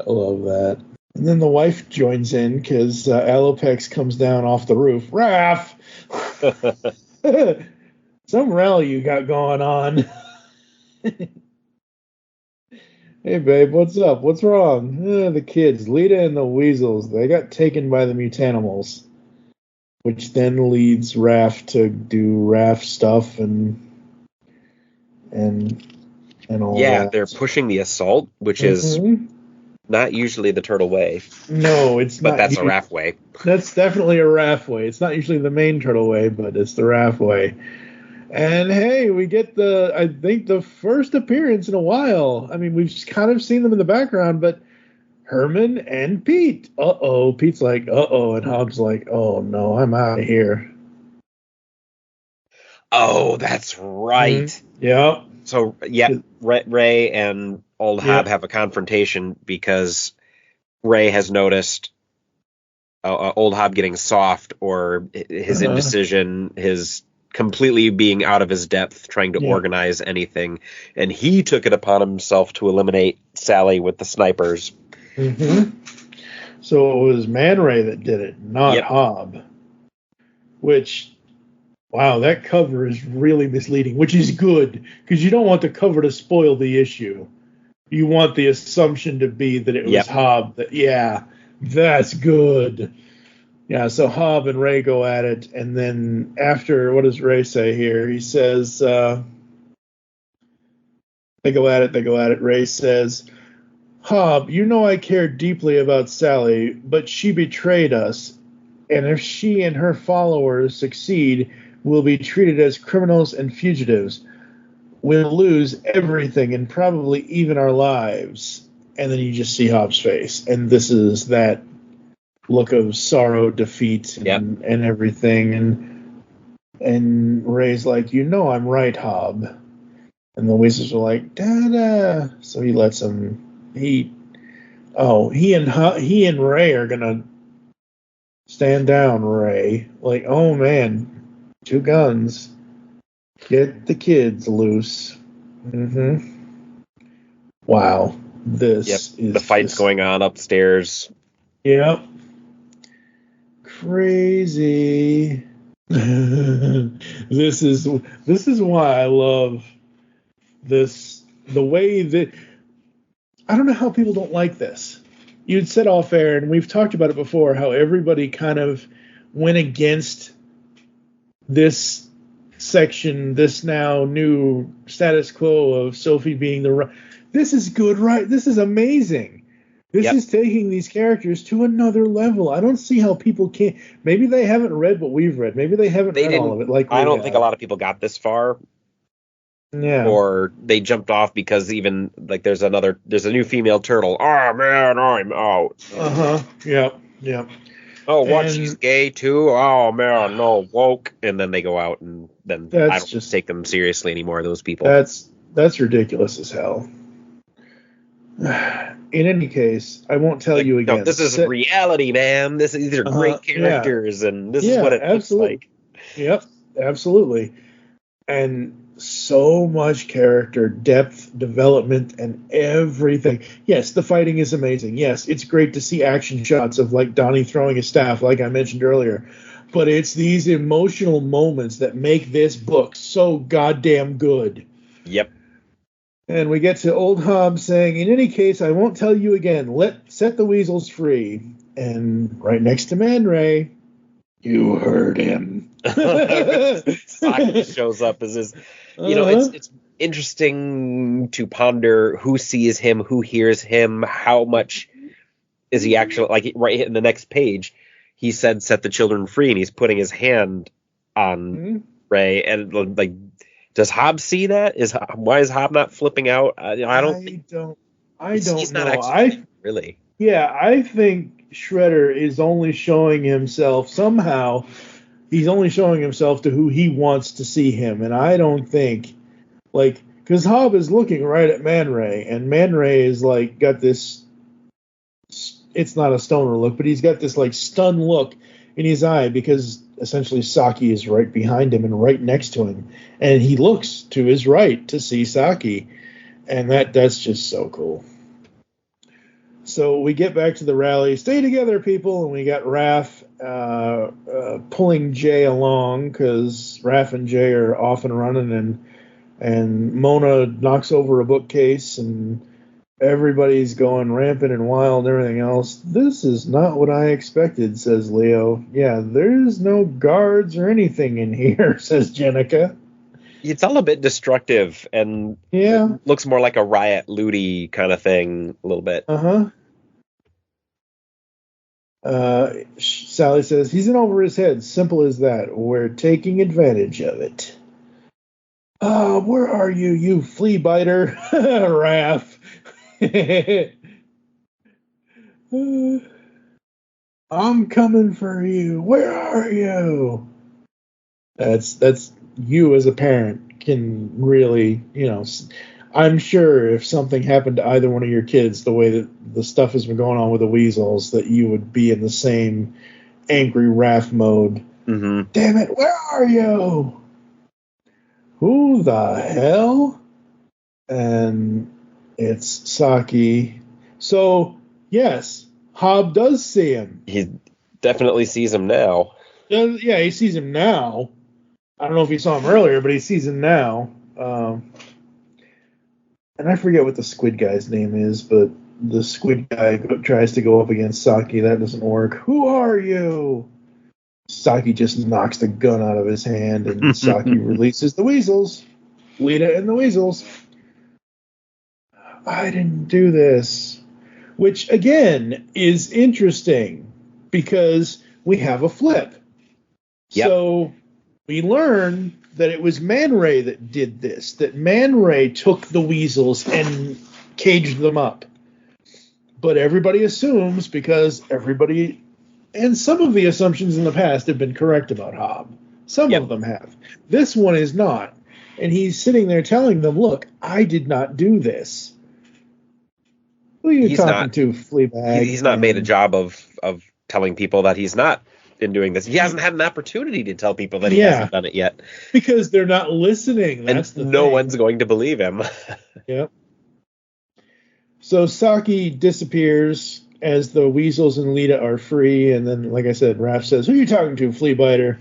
love that. And then the wife joins in because Alopex comes down off the roof. Raph! Some rally you got going on. Hey, babe, what's up? What's wrong? The kids, Lita and the Weasels, they got taken by the Mutanimals, which then leads Raph to do Raph stuff and all that. Yeah, they're pushing the assault, which is not usually the Turtle way. No, it's not. But that's a Raph way. That's definitely a Raph way. It's not usually the main Turtle way, but it's the Raph way. And hey, we get the first appearance in a while. I mean, we've kind of seen them in the background, but Herman and Pete. Uh-oh. Pete's like, uh-oh. And Hobbs like, oh, no, I'm out of here. Oh, that's right. Mm-hmm. Yep. So, yeah, Ray and Old Hob have a confrontation because Ray has noticed Old Hob getting soft or his indecision, his completely being out of his depth, trying to organize anything. And he took it upon himself to eliminate Sally with the snipers. Mm-hmm. So it was Man Ray that did it, not Hob. Which, wow, that cover is really misleading, which is good, because you don't want the cover to spoil the issue. You want the assumption to be that it was Hob. That's good. Yeah, so Hob and Ray go at it, and then after, what does Ray say here? He says, they go at it. Ray says, Hob, you know I care deeply about Sally, but she betrayed us. And if she and her followers succeed, we'll be treated as criminals and fugitives. We'll lose everything and probably even our lives. And then you just see Hobbs' face. And this is that look of sorrow, defeat, and everything. And Ray's like, I'm right, Hob. And the Weasels are like, da-da. So he lets him. He and Ray are gonna stand down. Ray, like, oh man, 2 guns. Get the kids loose. Wow, this is the fight's going on upstairs. Yep, crazy. This is why I love this. The way that I don't know how people don't like this. You'd said off air, and we've talked about it before, how everybody kind of went against this section, this now new status quo of Sophie being this is good, right? This is amazing. This is taking these characters to another level. I don't see how people can't. Maybe they haven't read what we've read. Maybe they haven't read all of it. Like I don't think a lot of people got this far. Yeah. Or they jumped off because even like there's a new female turtle. Oh man, I'm out. Yep. Oh, what? She's gay too? Oh man, no, woke. And then they go out, and then I don't just take them seriously anymore. Those people. That's ridiculous as hell. In any case, I won't tell you again. No, this is reality, man. These are great characters, and this is what it looks like. Yep, absolutely. And so much character depth, development, and everything. Yes, the fighting is amazing. Yes, it's great to see action shots of like Donnie throwing his staff, like I mentioned earlier. But it's these emotional moments that make this book so goddamn good. Yep. And we get to old Hobbs saying, in any case, I won't tell you again. Set the weasels free. And right next to Man Ray, you heard him. Saki shows up as his, it's interesting to ponder who sees him, who hears him, how much is he actually, like right in the next page, he said, set the children free, and he's putting his hand on Ray, and like, does Hobbs see that? Why is Hobbs not flipping out? I don't know. He's not actually really. Yeah, I think Shredder is only showing himself somehow. He's only showing himself to who he wants to see him, and I don't think, because Hobbs is looking right at Man Ray, and Man Ray is like got this. It's not a stoner look, but he's got this like stunned look in his eye because essentially Saki is right behind him and right next to him, and he looks to his right to see Saki, and that's just so cool. So we get back to the rally. Stay together, people, and we got Raph pulling Jay along because Raph and Jay are off and running, and Mona knocks over a bookcase, and everybody's going rampant and wild and everything else. This is not what I expected, says Leo. Yeah, there's no guards or anything in here, says Jenica. It's all a bit destructive, and it looks more like a riot, looty kind of thing, a little bit. Sally says, he's in over his head. Simple as that. We're taking advantage of it. Where are you, you flea biter? Raph. I'm coming for you. Where are you? That's you as a parent can really, I'm sure if something happened to either one of your kids, the way that the stuff has been going on with the weasels, that you would be in the same angry Raph mode. Mm-hmm. Damn it, where are you? Who the hell? And it's Saki. So, yes, Hob does see him. He definitely sees him now. Yeah, he sees him now. I don't know if he saw him earlier, but he sees him now. And I forget what the squid guy's name is, but the squid guy tries to go up against Saki. That doesn't work. Who are you? Saki just knocks the gun out of his hand, and Saki releases the weasels. Lita and the weasels. I didn't do this. Which, again, is interesting, because we have a flip. Yep. So we learn that it was Man Ray that did this, that Man Ray took the weasels and caged them up. But everybody assumes, because everybody, and some of the assumptions in the past have been correct about Hobb. Some of them have. This one is not. And he's sitting there telling them, look, I did not do this. Who are you talking to, Fleabag? He's not made a job of telling people that he's not been doing this. He hasn't had an opportunity to tell people that he hasn't done it yet. Because they're not listening. That's the no thing. one's going to believe him. Yep. So Saki disappears as the weasels and Lita are free, and then, like I said, Raph says, who are you talking to, Fleabiter?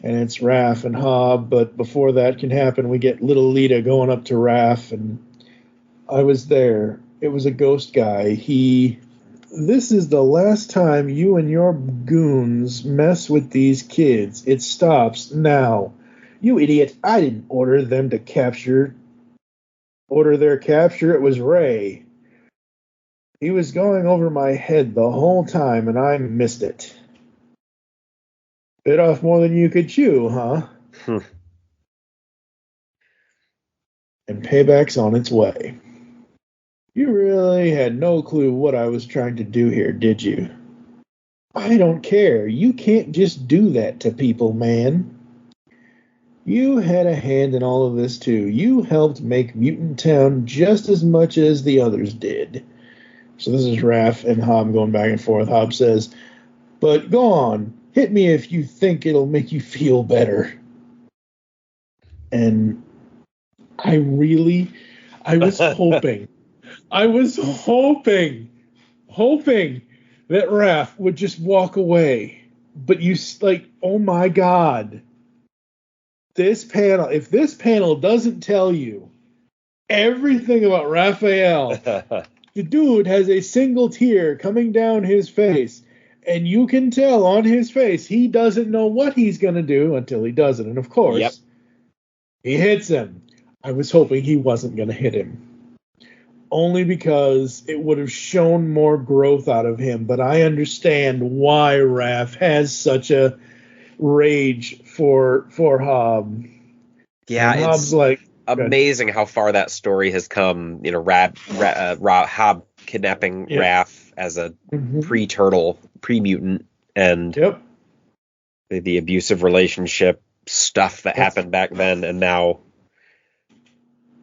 And it's Raph and Hobb, but before that can happen, we get little Lita going up to Raph, and I was there. It was a ghost guy. This is the last time you and your goons mess with these kids. It stops now. You idiot. I didn't order them to order their capture. It was Ray. He was going over my head the whole time, and I missed it. Bit off more than you could chew, huh? And payback's on its way. You really had no clue what I was trying to do here, did you? I don't care. You can't just do that to people, man. You had a hand in all of this, too. You helped make Mutant Town just as much as the others did. So this is Raph and Hobb going back and forth. Hobb says, but go on. Hit me if you think it'll make you feel better. And I was hoping. I was hoping that Raph would just walk away. But oh my God. If this panel doesn't tell you everything about Raphael, the dude has a single tear coming down his face. And you can tell on his face he doesn't know what he's going to do until he does it. And, of course, he hits him. I was hoping he wasn't going to hit him. Only because it would have shown more growth out of him. But I understand why Raph has such a rage for Hobb. Yeah, and Hobb's it's amazing how far that story has come. You know, Hobb kidnapping Raph as a pre-turtle, pre-mutant, and the abusive relationship stuff that happened back then, and now,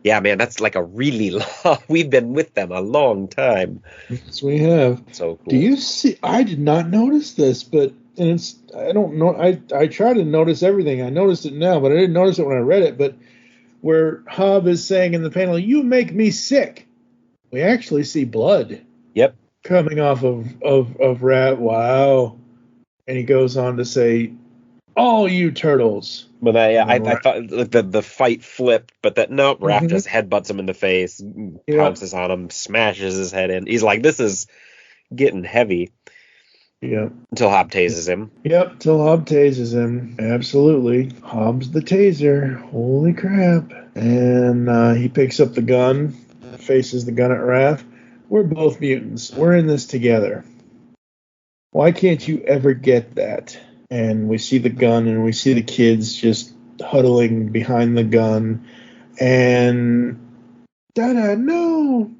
yeah, man, that's like a really long. We've been with them a long time. Yes, we have. So cool. Do you see? I did not notice this, but I don't know. I try to notice everything. I noticed it now, but I didn't notice it when I read it. But where Hobb is saying in the panel, "You make me sick," we actually see blood. Yep. Coming off of Rat. Wow. And he goes on to say, all you turtles. But I thought the fight flipped, but Raph just headbutts him in the face, pounces on him, smashes his head in. He's like, this is getting heavy. Yeah. Until Hobb tases him. Yep, till Hobb tases him. Absolutely. Hobb's the taser. Holy crap. And he picks up the gun, faces the gun at Raph. We're both mutants. We're in this together. Why can't you ever get that? And we see the gun, and we see the kids just huddling behind the gun. And Dada, no!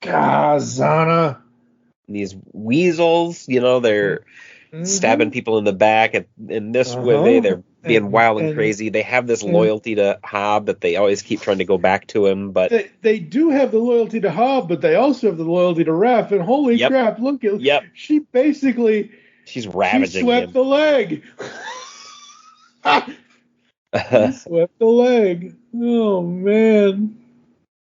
Kazana! These weasels, they're stabbing people in the back. In this way, they're being wild and crazy. They have this loyalty to Hobb that they always keep trying to go back to him. But they do have the loyalty to Hobb, but they also have the loyalty to Raph. And holy crap, look at she basically she's ravaging she swept him. the leg. She swept the leg. Oh man.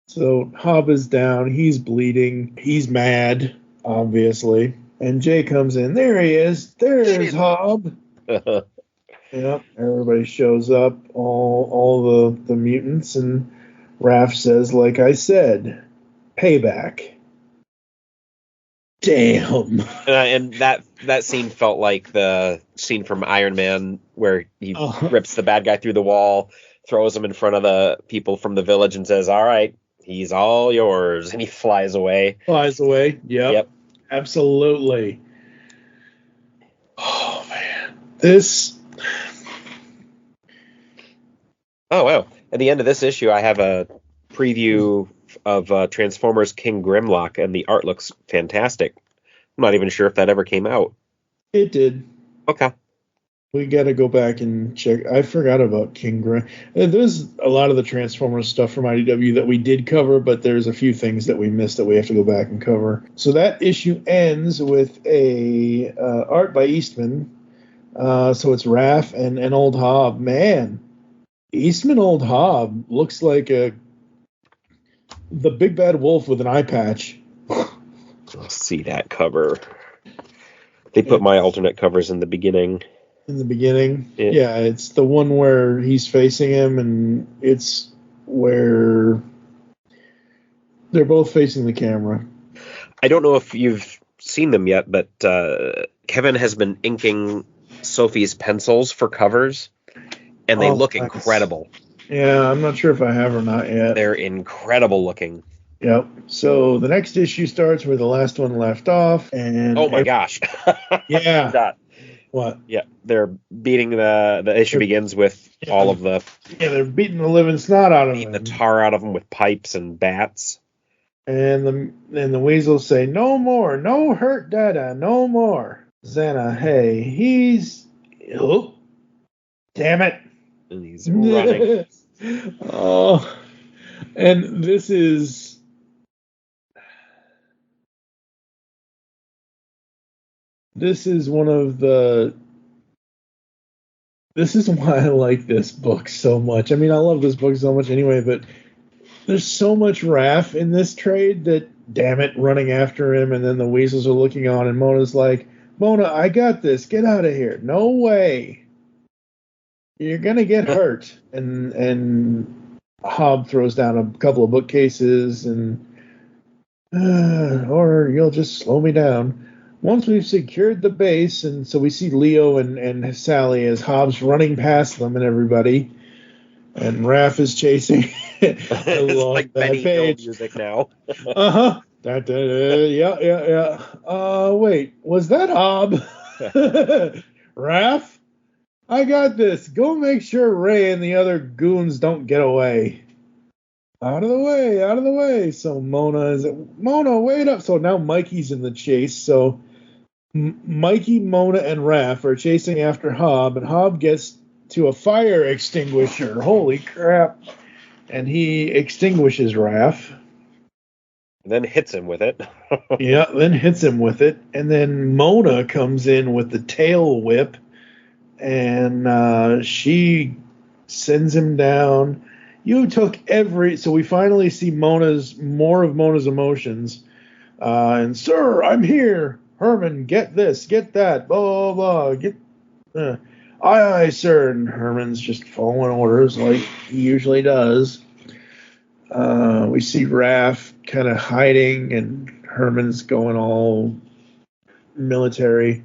So Hobb is down. He's bleeding. He's mad, obviously. And Jay comes in. There he is. There's Hobb. Yep, everybody shows up, all the mutants, and Raph says, like I said, payback. Damn. And that scene felt like the scene from Iron Man where he rips the bad guy through the wall, throws him in front of the people from the village and says, all right, he's all yours, and he flies away. Yep. Absolutely. Oh, man. This. Oh, wow. At the end of this issue, I have a preview of Transformers King Grimlock, and the art looks fantastic. I'm not even sure if that ever came out. It did. Okay. We got to go back and check. I forgot about King Grim. There's a lot of the Transformers stuff from IDW that we did cover, but there's a few things that we missed that we have to go back and cover. So that issue ends with a art by Eastman. So it's Raph and Old Hob. Man, Eastman Old Hob looks like the big bad wolf with an eye patch. Let's see that cover. They put my alternate covers in the beginning. In the beginning? Yeah, it's the one where he's facing him, and it's where they're both facing the camera. I don't know if you've seen them yet, but Kevin has been inking Sophie's pencils for covers, and they look incredible. Yeah, I'm not sure if I have or not yet. They're incredible looking. Yep. So the next issue starts where the last one left off, and oh my gosh. Yeah. What? Yeah, they're beating the issue begins with all of the... Yeah, they're beating the living snot out of him. Beating the tar out of them with pipes and bats. And the weasels say, no more, no hurt Dada, no more. Xana, hey, he's... Oh, damn it. And he's running. Oh, and this is... This is one of the... This is why I like this book so much. I mean, I love this book so much anyway, but there's so much Raph in this trade that, damn it, running after him, and then the weasels are looking on, and Mona's like, Mona, I got this. Get out of here. No way. You're going to get hurt. And Hob throws down a couple of bookcases, and or you'll just slow me down. Once we've secured the base, and so we see Leo and Sally as Hobbs running past them and everybody, and Raph is chasing. It's like Benny Hill music now. Uh-huh. Yeah. Wait, was that Hob? Raph? I got this. Go make sure Ray and the other goons don't get away. Out of the way. So Mona, wait up. So now Mikey's in the chase. So Mikey, Mona, and Raph are chasing after Hob, and Hob gets to a fire extinguisher. Holy crap. And he extinguishes Raph. Then hits him with it. Yeah, then hits him with it. And then Mona comes in with the tail whip, and she sends him down. You took so we finally see more of Mona's emotions. And, sir, I'm here. Herman, get this, get that, blah, blah, blah. Aye, sir. And Herman's just following orders like he usually does. We see Raph kind of hiding, and Herman's going all military.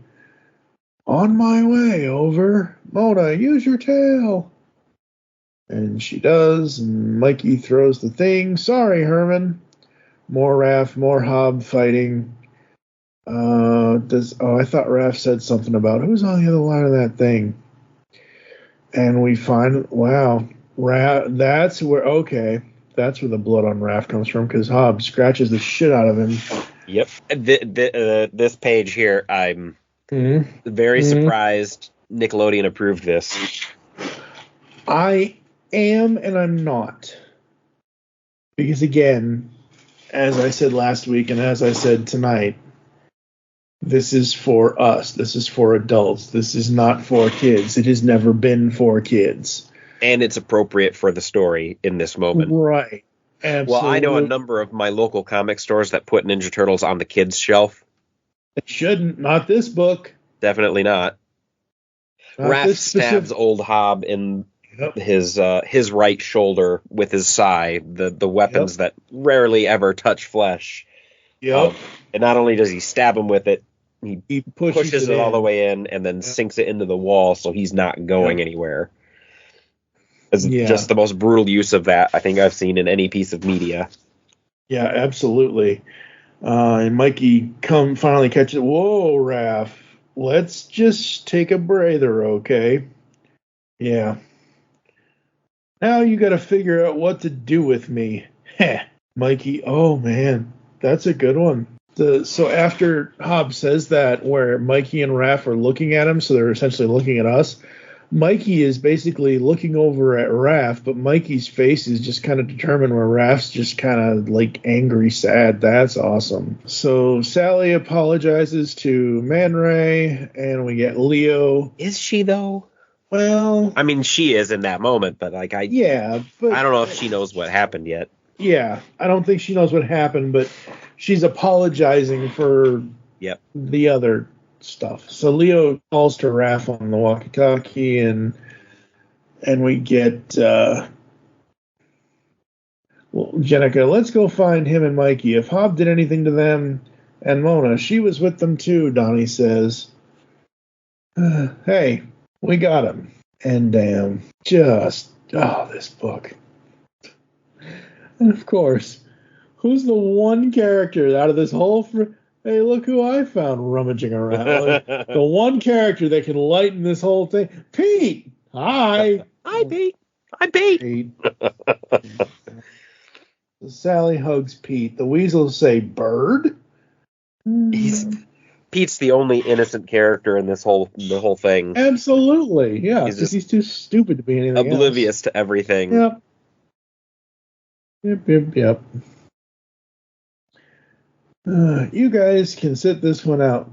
On my way, over. Mona, use your tail. And she does, and Mikey throws the thing. Sorry, Herman. More Raph, more Hob fighting. I thought Raph said something about who's on the other line of that thing. And we find, wow, that's where the blood on Raph comes from, because Hob scratches the shit out of him. Yep. This page here, I'm very surprised Nickelodeon approved this. I am, and I'm not. Because again, as I said last week and as I said tonight, this is for us. This is for adults. This is not for kids. It has never been for kids. And it's appropriate for the story in this moment. Right. Absolutely. Well, I know a number of my local comic stores that put Ninja Turtles on the kids' shelf. It shouldn't. Not this book. Definitely not. Raph stabs old Hob in his right shoulder with his sai, the weapons that rarely ever touch flesh. Yep. And not only does he stab him with it, he pushes it all the way in and then sinks it into the wall so he's not going anywhere. It's just the most brutal use of that I think I've seen in any piece of media. Yeah, absolutely. And Mikey finally catches it. Whoa, Raph. let's just take a breather, okay? Yeah. Now you gotta figure out what to do with me. Heh. Mikey, oh man, that's a good one. So after Hobbs says that, where Mikey and Raph are looking at him, so they're essentially looking at us, Mikey is basically looking over at Raph, but Mikey's face is just kind of determined where Raph's just kind of like angry, sad. That's awesome. So Sally apologizes to Man Ray, and we get Leo. Is she, though? Well, I mean, she is in that moment, but like but I don't know if she knows what happened yet. Yeah, I don't think she knows what happened, but she's apologizing for the other stuff. So Leo calls to Raph on the walkie-talkie, and we get Jenica, let's go find him and Mikey. If Hob did anything to them, and Mona, she was with them too, Donnie says. Hey, we got him. And damn, this book. And of course, who's the one character out of this whole... Hey, look who I found rummaging around. The one character that can lighten this whole thing. Pete! Hi! Hi, Pete. Hi, Pete. Sally hugs Pete. The weasels say, bird? Pete's the only innocent character in the whole thing. Absolutely, yeah. Because he's too stupid to be anything oblivious to everything. Yep. You guys can sit this one out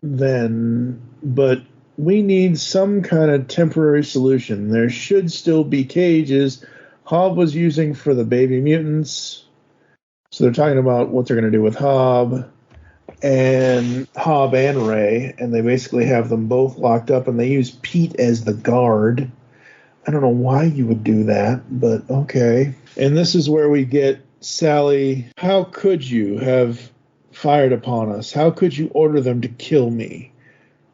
then, but we need some kind of temporary solution. There should still be cages Hob was using for the baby mutants. So they're talking about what they're going to do with Hob and Ray, and they basically have them both locked up, and they use Pete as the guard. I don't know why you would do that, but okay. And this is where we get Sally. How could you have fired upon us? How could you order them to kill me?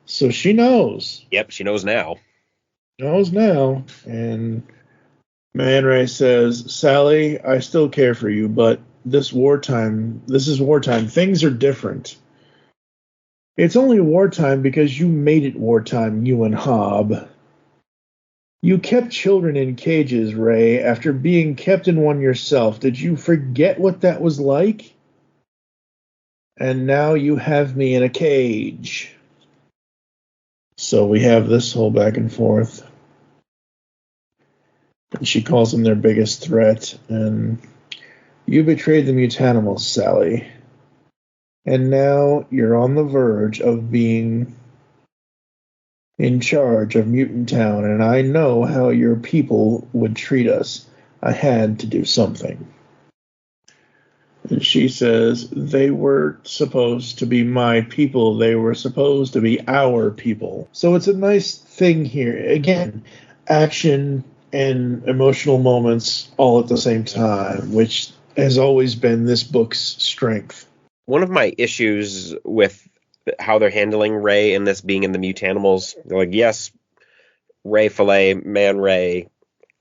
So she knows. Yep, she knows now. And Man Ray says, Sally, I still care for you, but this is wartime. Things are different. It's only wartime because you made it wartime, you and Hob. You kept children in cages, Ray, after being kept in one yourself. Did you forget what that was like? And now you have me in a cage. So we have this whole back and forth. And she calls them their biggest threat. And you betrayed the mutanimals, Sally. And now you're on the verge of being in charge of Mutant Town, and I know how your people would treat us. I had to do something. And she says, they were supposed to be my people. They were supposed to be our people. So it's a nice thing here. Again, action and emotional moments all at the same time, which has always been this book's strength. One of my issues with how they're handling Ray in this being in the Mutanimals, they're like, yes, Ray Fillet, Man Ray,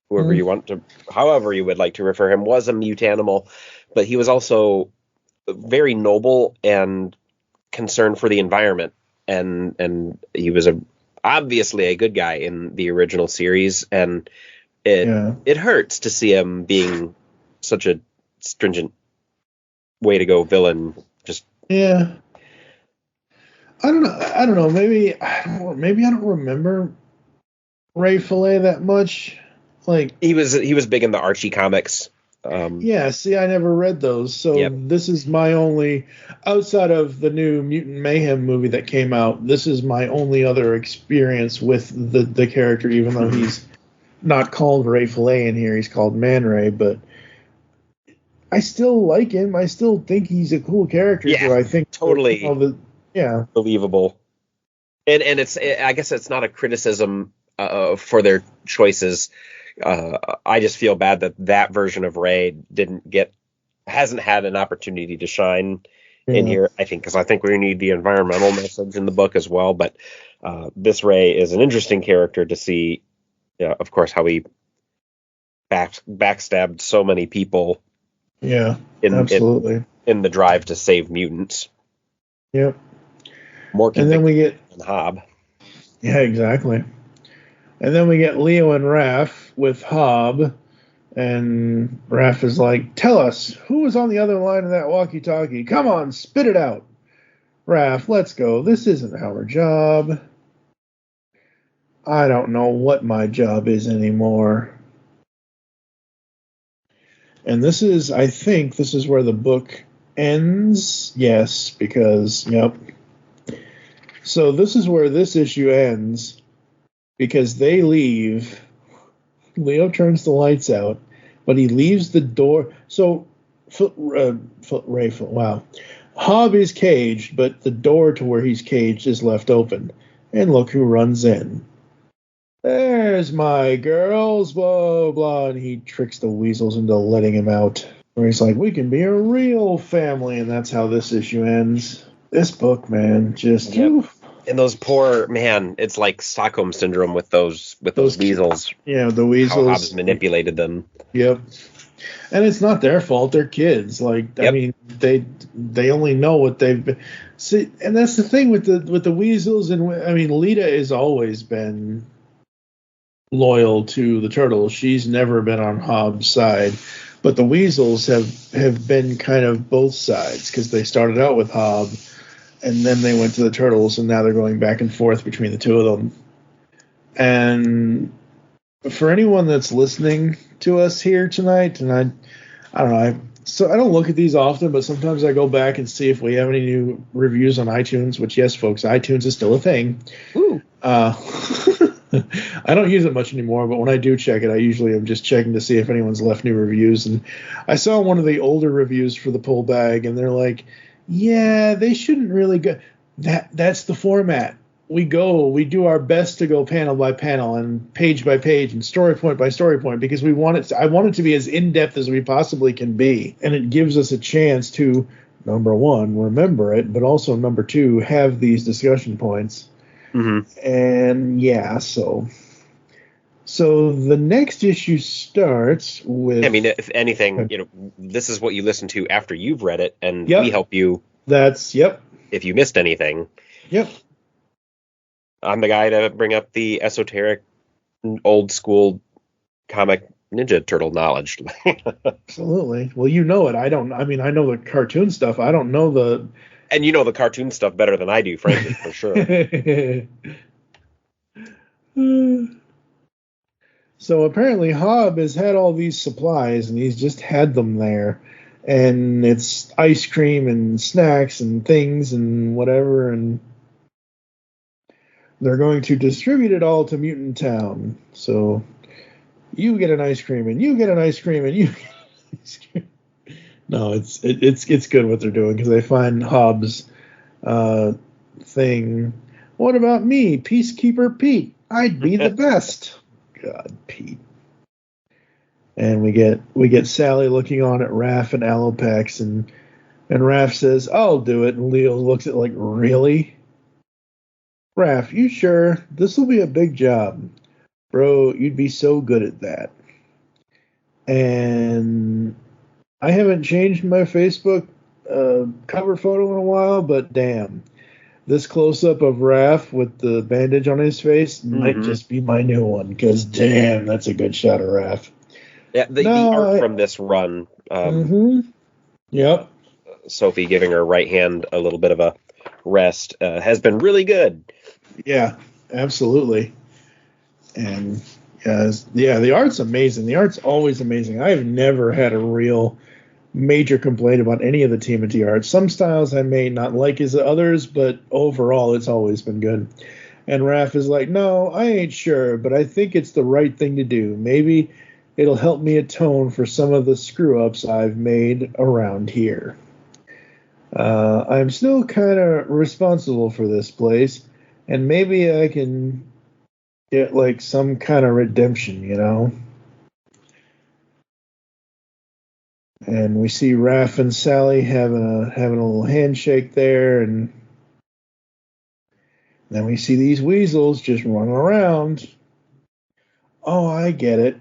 however you would like to refer him, was a mutanimal, but he was also very noble and concerned for the environment, and he was obviously a good guy in the original series, and it hurts to see him being such a stringent way to go villain. I don't know. Maybe I don't remember Ray Fillet that much. Like he was big in the Archie comics. See, I never read those, so This is my only, outside of the new Mutant Mayhem movie that came out, this is my only other experience with the character, even though he's not called Ray Fillet in here, he's called Man Ray, but I still like him. I still think he's a cool character. Yeah, so I think totally believable. And I guess it's not a criticism for their choices. I just feel bad that version of Ray hasn't had an opportunity to shine in here. I think because I think we need the environmental message in the book as well. But this Ray is an interesting character to see. Of course, how he backstabbed so many people. Yeah, absolutely. In the drive to save mutants. Yep. More and then we get Hob. Yeah, exactly. And then we get Leo and Raph with Hob, and Raph is like, "Tell us, who was on the other line of that walkie-talkie? Come on, spit it out. Raph, let's go. This isn't our job. I don't know what my job is anymore." And I think this is where the book ends. Yes, because, yep. So this is where this issue ends, because they leave. Leo turns the lights out, but he leaves the door. So, wow. Hob is caged, but the door to where he's caged is left open. And look who runs in. "There's my girls, blah, blah." And he tricks the weasels into letting him out. Where he's like, "We can be a real family." And that's how this issue ends. This book, man, just... Yep. And those poor, man, it's like Stockholm Syndrome with those weasels. Yeah, the weasels. How Hobbs manipulated them. Yep. And it's not their fault. They're kids. Like, yep. I mean, they only know what they've been. See, and that's the thing with the weasels. And I mean, Lita has always been loyal to the turtles. She's never been on Hobbs' side. But the weasels have been kind of both sides, because they started out with Hob, and then they went to the turtles, and now they're going back and forth between the two of them. And for anyone that's listening to us here tonight, and I don't know, so I don't look at these often, but sometimes I go back and see if we have any new reviews on iTunes, which, yes, folks, iTunes is still a thing. Ooh. I don't use it much anymore, but when I do check it, I usually am just checking to see if anyone's left new reviews. And I saw one of the older reviews for the pull bag, and they're like, "Yeah, they shouldn't really go. That's the format. We do our best to go panel by panel and page by page and story point by story point, because I want it to be as in-depth as we possibly can be. And it gives us a chance to, number one, remember it, but also, number two, have these discussion points." Mm-hmm. And yeah, so the next issue starts with... I mean, if anything, this is what you listen to after you've read it, and yep. we help you. Yep. If you missed anything. Yep. I'm the guy to bring up the esoteric, old school comic Ninja Turtle knowledge. Absolutely. Well, you know it. I know the cartoon stuff. I don't know the... And you know the cartoon stuff better than I do, frankly, for sure. So apparently Hob has had all these supplies, and he's just had them there. And it's ice cream and snacks and things and whatever, and they're going to distribute it all to Mutant Town. So you get an ice cream, and you get an ice cream, and you get an ice cream. No, it's good what they're doing, because they find Hobbs' thing. "What about me, Peacekeeper Pete? I'd be the best." God, Pete. And we get Sally looking on at Raph and Alopex, and Raph says, "I'll do it." And Leo looks at like, "Really? Raph, you sure? This will be a big job. Bro, you'd be so good at that." And I haven't changed my Facebook cover photo in a while, but damn, this close-up of Raph with the bandage on his face might just be my new one, because damn, that's a good shot of Raph. Yeah, the art from this run, Yep. Sophie giving her right hand a little bit of a rest, has been really good. Yeah, absolutely. And yeah, the art's amazing. The art's always amazing. I've never had a real major complaint about any of the TMNT art. Some styles I may not like as others, but overall it's always been good. And Raph is like, "No, I ain't sure, but I think it's the right thing to do. Maybe it'll help me atone for some of the screw-ups I've made around here. I'm still kind of responsible for this place, and maybe I can get like some kind of redemption, you know?" And we see Raph and Sally having a little handshake there, and then we see these weasels just running around. Oh, I get it.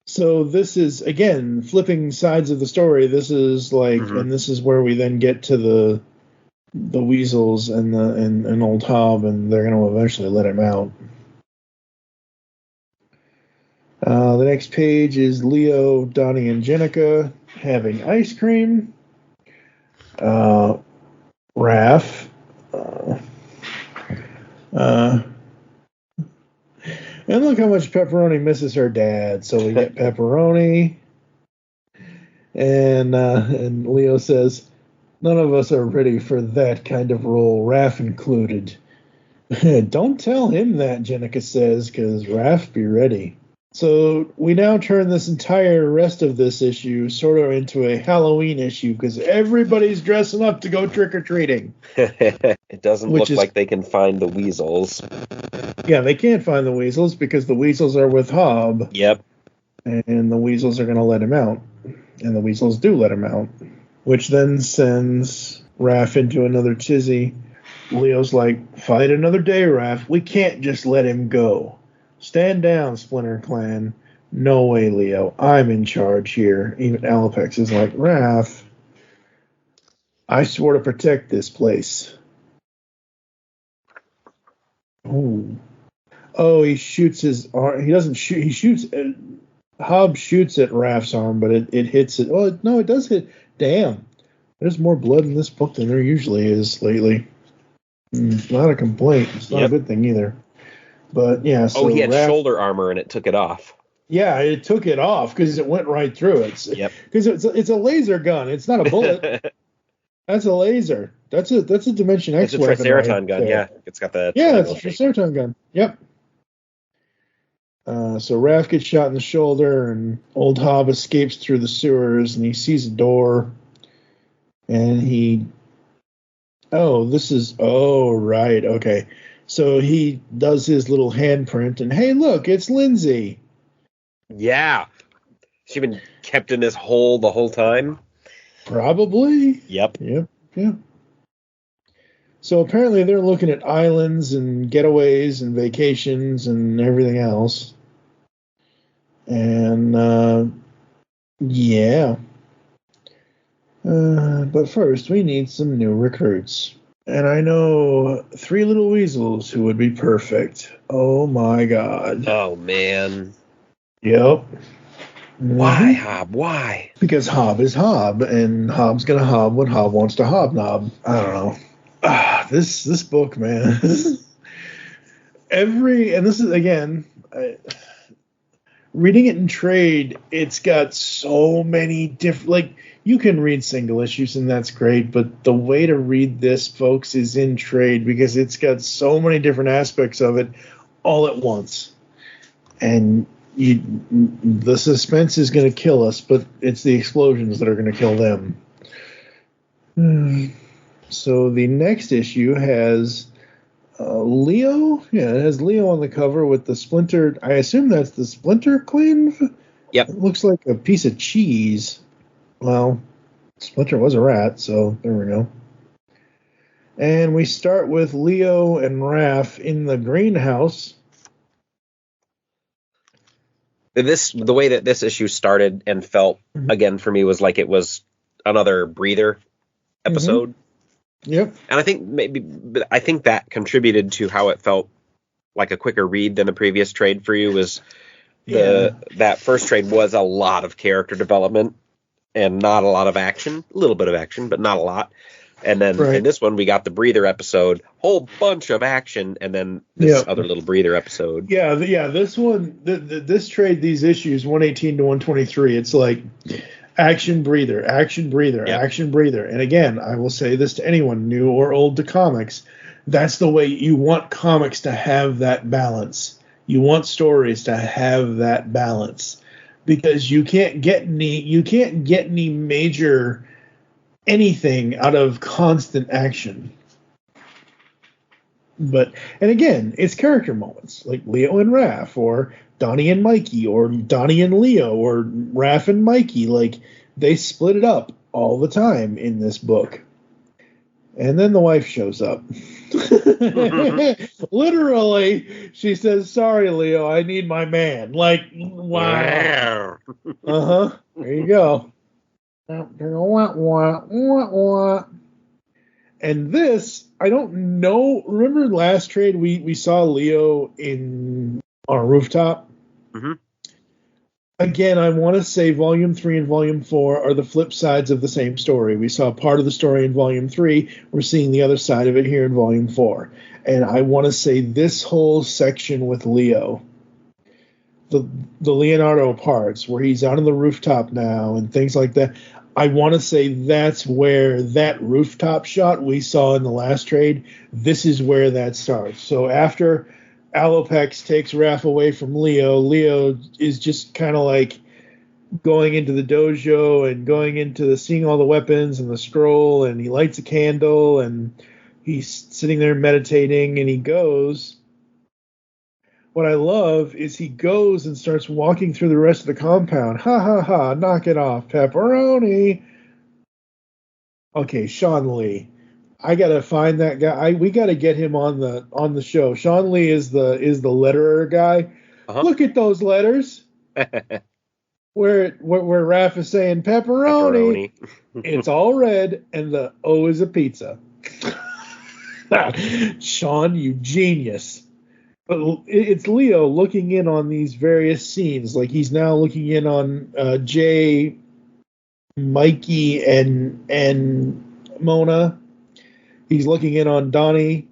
So this is, again, flipping sides of the story. This is like, and this is where we then get to the Weasels and Old Hob, and they're going to eventually let him out. The next page is Leo, Donnie, and Jenica having ice cream. Raph. And look how much Pepperoni misses her dad. So we get Pepperoni. And Leo says, none of us are ready for that kind of role, Raph included. Don't tell him that, Jenica says, because Raph be ready. So we now turn this entire rest of this issue sort of into a Halloween issue because everybody's dressing up to go trick-or-treating. It doesn't look like they can find the Weasels. Yeah, they can't find the Weasels because the Weasels are with Hob. Yep. And the Weasels are going to let him out. And the Weasels do let him out. Which then sends Raph into another tizzy. Leo's like, fight another day, Raph. We can't just let him go. Stand down, Splinter Clan. No way, Leo. I'm in charge here. Even Alapex is like, Raph, I swore to protect this place. Oh, he shoots his arm. He doesn't shoot. He shoots. Hob shoots at Raph's arm, but it hits it. Oh, no, it does hit. Damn. There's more blood in this book than there usually is lately. It's not a complaint. It's not a good thing either. But yeah, so he had shoulder armor and it took it off. Yeah, it took it off because it went right through it. Yep. Because it's a laser gun. It's not a bullet. That's a laser. That's a Dimension X weapon. It's a Triceraton gun. Yeah, it's got the. Yeah, it's a Triceraton gun. Yep. So Raph gets shot in the shoulder, and Old Hob escapes through the sewers, and he sees a door, and he. Right, okay. So he does his little handprint, and hey, look, it's Lindsay. Yeah. She been kept in this hole the whole time? Probably. Yep. Yeah. So apparently they're looking at islands and getaways and vacations and everything else. And, yeah. But first, we need some new recruits. And I know 3 little weasels who would be perfect. Oh, my God. Oh, man. Yep. Why, Hob? Why? Because Hob is Hob, and Hob's going to Hob when Hob wants to hobnob. I don't know. This book, man. And this is, again, reading it in trade, it's got so many different, like, you can read single issues, and that's great, but the way to read this, folks, is in trade because it's got so many different aspects of it all at once. And the suspense is going to kill us, but it's the explosions that are going to kill them. So the next issue has Leo. Yeah, it has Leo on the cover with the Splinter. I assume that's the Splinter Clan? Yep. It looks like a piece of cheese. Well, Splinter was a rat, so there we go. And we start with Leo and Raph in the greenhouse. The way that this issue started and felt, again, for me, was like it was another breather episode. Yep. And I think that contributed to how it felt like a quicker read than the previous trade for you. Was that first trade was a lot of character development and not a lot of action. A little bit of action, but not a lot. And then in this one, we got the breather episode, whole bunch of action, and then this other little breather episode. Yeah. This one, this trade, these issues, 118 to 123, it's like action breather, action breather, action breather. And again, I will say this to anyone new or old to comics, that's the way you want comics to have that balance. You want stories to have that balance. Because you can't get any major anything out of constant action. And again, it's character moments like Leo and Raph, or Donnie and Mikey, or Donnie and Leo, or Raph and Mikey. Like, they split it up all the time in this book. And then the wife shows up. Literally, she says, "Sorry, Leo, I need my man." Like, wow. There you go. And this, I don't know. Remember last trade we saw Leo on a rooftop? Mm-hmm. Again, I want to say Volume 3 and Volume 4 are the flip sides of the same story. We saw part of the story in Volume 3. We're seeing the other side of it here in Volume 4. And I want to say this whole section with Leo, the Leonardo parts, where he's out on the rooftop now and things like that, I want to say that's where that rooftop shot we saw in the last trade, this is where that starts. So after Alopex takes Raph away from Leo, Leo is just kind of like going into the dojo and going into seeing all the weapons and the scroll, and he lights a candle and he's sitting there meditating, and he goes. What I love is he goes and starts walking through the rest of the compound. Ha ha ha, knock it off, pepperoni. Okay, Shawn Lee. I gotta find that guy. We gotta get him on the show. Shawn Lee is the letterer guy. Uh-huh. Look at those letters. where Raph is saying pepperoni. It's all red, and the O is a pizza. Shawn, you genius. But it's Leo looking in on these various scenes. Like he's now looking in on Jay, Mikey, and Mona. He's looking in on Donnie.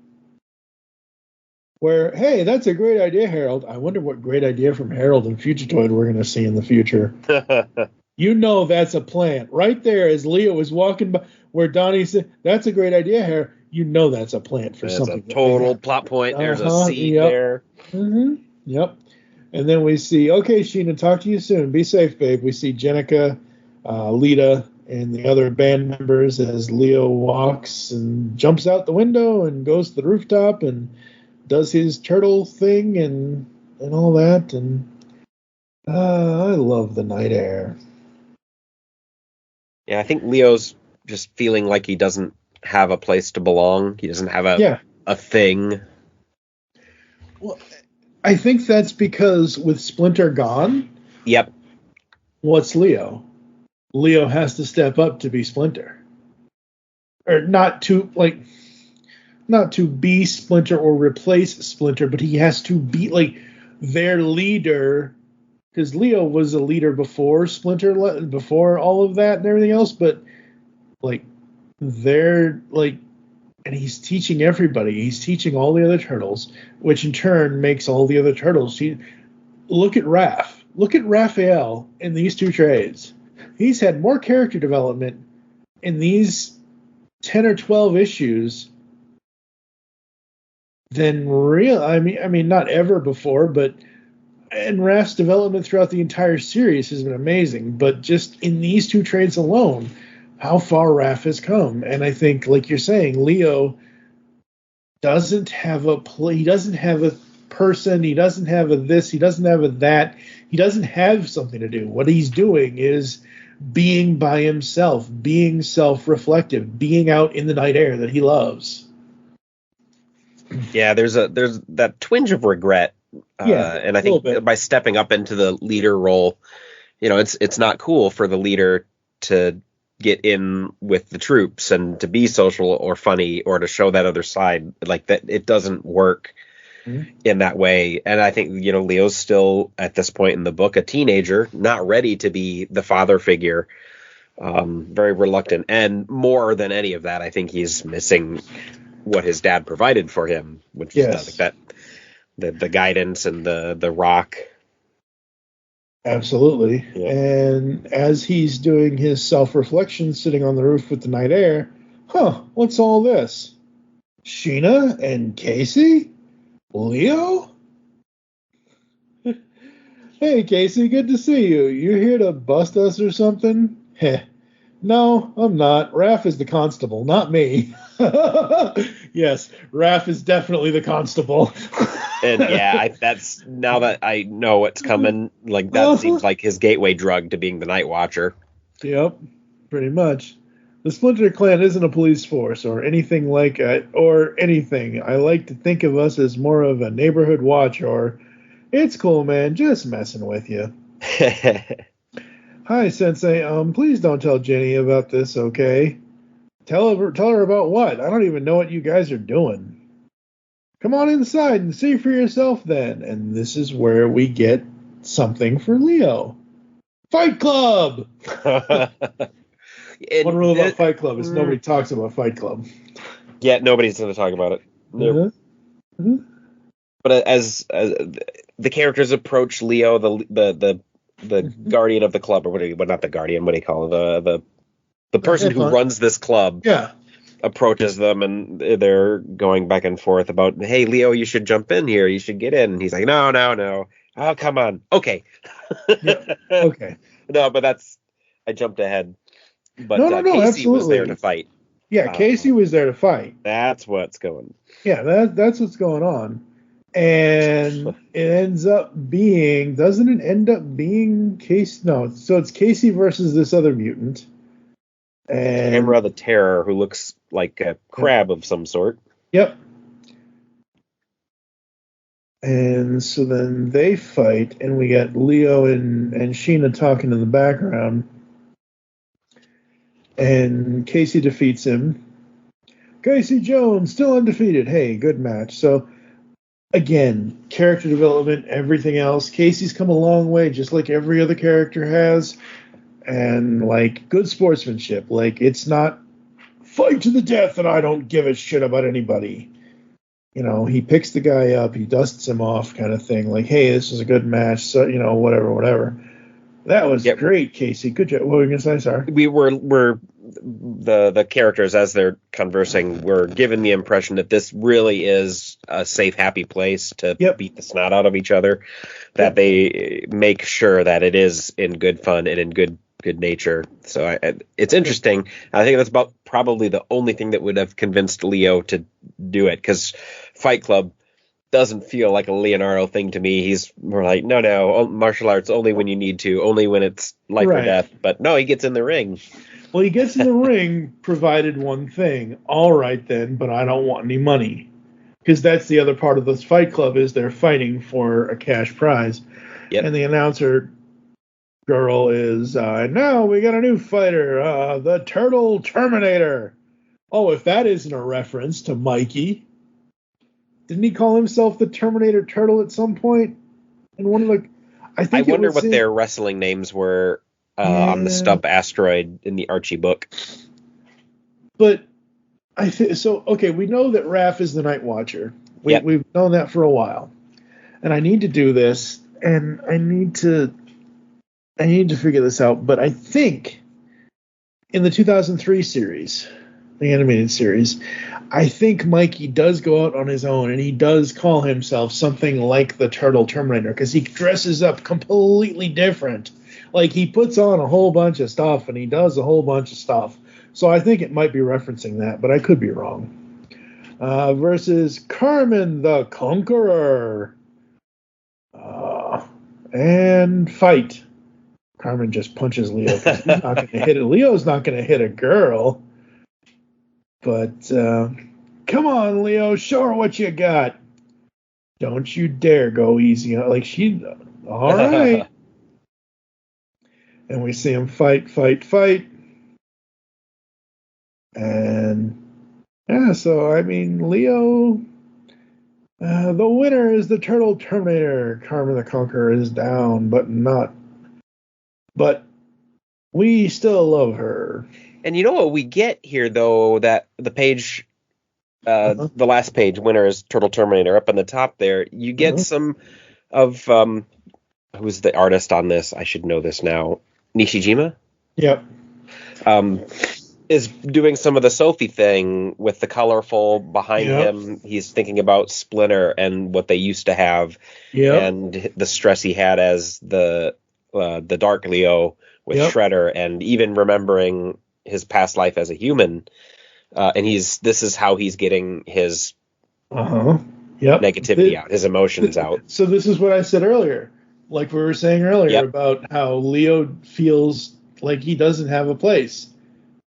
Where, hey, that's a great idea, Harold. I wonder what great idea from Harold and Fugitoid we're going to see in the future. You know that's a plant. Right there as Leo is walking by, where Donnie said, that's a great idea, Harold. You know that's a plant for something. That's a total plot point. There's a seed there. Mm-hmm. Yep. And then we see, okay, Sheena, talk to you soon. Be safe, babe. We see Jenica, Lita, and the other band members as Leo walks and jumps out the window and goes to the rooftop and does his turtle thing and all that. And I love the night air. Yeah, I think Leo's just feeling like he doesn't have a place to belong. He doesn't have a thing. Well, I think that's because with Splinter gone, yep. What's Leo? Leo has to step up to be Splinter. Or not to be Splinter or replace Splinter, but he has to be like their leader, because Leo was a leader before Splinter, before all of that and everything else, but like they're like, and he's teaching everybody. He's teaching all the other turtles, which in turn makes all the other turtles. Look at Raph. Look at Raphael in these two trades. He's had more character development in these 10 or 12 issues than I mean, not ever before, but and Raph's development throughout the entire series has been amazing. But just in these two trades alone, how far Raph has come. And I think, like you're saying, Leo doesn't have he doesn't have a person, he doesn't have a this, he doesn't have a that, he doesn't have something to do. What he's doing is being by himself, being self-reflective, being out in the night air that he loves. Yeah, there's that twinge of regret. And I think by stepping up into the leader role, it's not cool for the leader to get in with the troops and to be social or funny or to show that other side, like that. It doesn't work in that way. And I think, Leo's still at this point in the book, a teenager, not ready to be the father figure, very reluctant. And more than any of that, I think he's missing what his dad provided for him, which is like that, the guidance and the rock. Absolutely. Yeah. And as he's doing his self-reflection, sitting on the roof with the night air, what's all this? Sheena and Casey? Leo? Hey, Casey, good to see you. You here to bust us or something? Heh. No, I'm not. Raph is the constable, not me. Yes, Raph is definitely the constable. And yeah, that's now that I know what's coming, like that seems like his gateway drug to being the Night Watcher. Yep, pretty much. The Splinter Clan isn't a police force or anything like it, or anything. I like to think of us as more of a neighborhood watch, or it's cool, man, just messing with you. Hi, Sensei. Please don't tell Jenny about this, okay? Tell her about what? I don't even know what you guys are doing. Come on inside and see for yourself then. And this is where we get something for Leo. Fight Club! One rule about Fight Club is nobody talks about Fight Club. Yeah, nobody's going to talk about it. Nope. But as the characters approach Leo, the guardian of the club, or not the guardian, what do you call it? The person who runs this club approaches them, and they're going back and forth about, hey, Leo, you should jump in here. You should get in. And he's like, no. Oh, come on. Okay. Okay. No, but I jumped ahead. But no, Casey absolutely. was there to fight. Yeah, Casey was there to fight. That's what's going. Yeah, that's what's going on. And it ends up being, doesn't it end up being Casey? No, so it's Casey versus this other mutant. And Tamara the Terror, who looks like a crab of some sort. Yep. And so then they fight, and we got Leo and Sheena talking in the background. And Casey defeats him. Casey Jones, still undefeated. Hey, good match. So, again, character development, everything else. Casey's come a long way, just like every other character has. And, like, good sportsmanship. Like, it's not fight to the death and I don't give a shit about anybody. You know, he picks the guy up, he dusts him off kind of thing. Like, hey, this is a good match, so, you know, whatever. That was great, Casey. Good job. What were you going to say? Sorry. We're the characters, as they're conversing, were given the impression that this really is a safe, happy place to beat the snot out of each other. That they make sure that it is in good fun and in good nature. So it's interesting. I think that's about probably the only thing that would have convinced Leo to do it, because Fight Club doesn't feel like a Leonardo thing to me. He's more like, no, martial arts only when you need to, only when it's life or death. But no, he gets in the ring. Well, he gets in the ring provided one thing. All right, then, but I don't want any money. Because that's the other part of this Fight Club, is they're fighting for a cash prize. Yep. And the announcer girl is, now we got a new fighter, the Turtle Terminator. Oh, if that isn't a reference to Mikey. Didn't he call himself the Terminator Turtle at some point? In one of the, I wonder what their wrestling names were on the Stump Asteroid in the Archie book. But okay, we know that Raph is the Night Watcher. We've known that for a while, and I need to do this, and I need to figure this out. But I think in the 2003 series, the animated series, I think Mikey does go out on his own, and he does call himself something like the Turtle Terminator, because he dresses up completely different. Like, he puts on a whole bunch of stuff, and he does a whole bunch of stuff. So I think it might be referencing that, but I could be wrong. Versus Carmen the Conqueror. And fight. Carmen just punches Leo, because he's not going to hit it. Leo's not going to hit a girl. But, come on, Leo, show her what you got. Don't you dare go easy. Like, all right. And we see him fight. And, so, I mean, Leo, the winner is the Turtle Terminator. Carmen the Conqueror is down, but we still love her. And you know what we get here, though, that the page, the last page, winner is Turtle Terminator, up on the top there. You get some of, who's the artist on this? I should know this now. Nishijima? Yep. Is doing some of the Sophie thing with the colorful behind him. He's thinking about Splinter and what they used to have, and the stress he had as the Dark Leo with Shredder, and even remembering his past life as a human. And this is how he's getting his negativity out, his emotions out. So this is what I said earlier. Like we were saying earlier about how Leo feels like he doesn't have a place.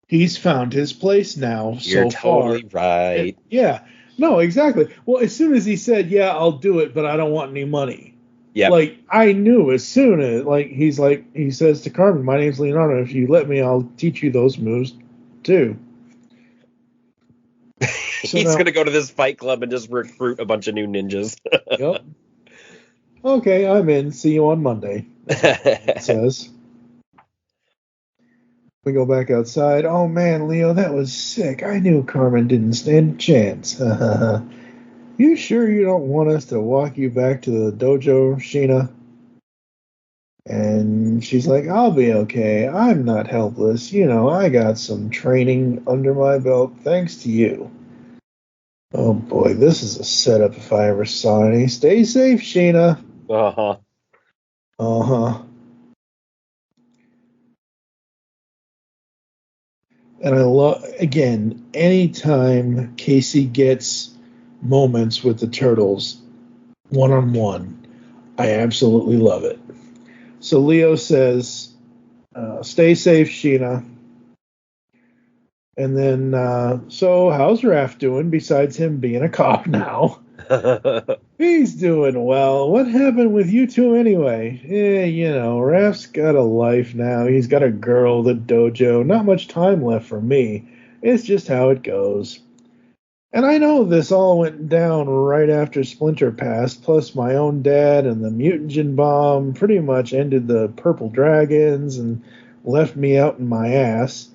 He's found his place now. You're totally right. Yeah. No, exactly. Well, as soon as he said, I'll do it, but I don't want any money. Yeah. Like, I knew as soon as, he says to Carmen, my name's Leonardo. If you let me, I'll teach you those moves too. He's going to go to this fight club and just recruit a bunch of new ninjas. Yep. Okay, I'm in. See you on Monday. It says. We go back outside. Oh man, Leo, that was sick. I knew Carmen didn't stand a chance. You sure you don't want us to walk you back to the dojo, Sheena? And she's like, I'll be okay. I'm not helpless. You know, I got some training under my belt thanks to you. Oh boy, this is a setup if I ever saw any. Stay safe, Sheena. Uh-huh. Uh-huh. And I love, again, anytime Casey gets moments with the Turtles, one-on-one, I absolutely love it. So Leo says, stay safe, Sheena. And then, so how's Raph doing besides him being a cop now? He's doing well. What happened with you two anyway? You know, Raph's got a life now. He's got a girl, the dojo. Not much time left for me. It's just how it goes. And I know this all went down right after Splinter passed, plus my own dad and the mutagen bomb pretty much ended the Purple Dragons and left me out in my ass.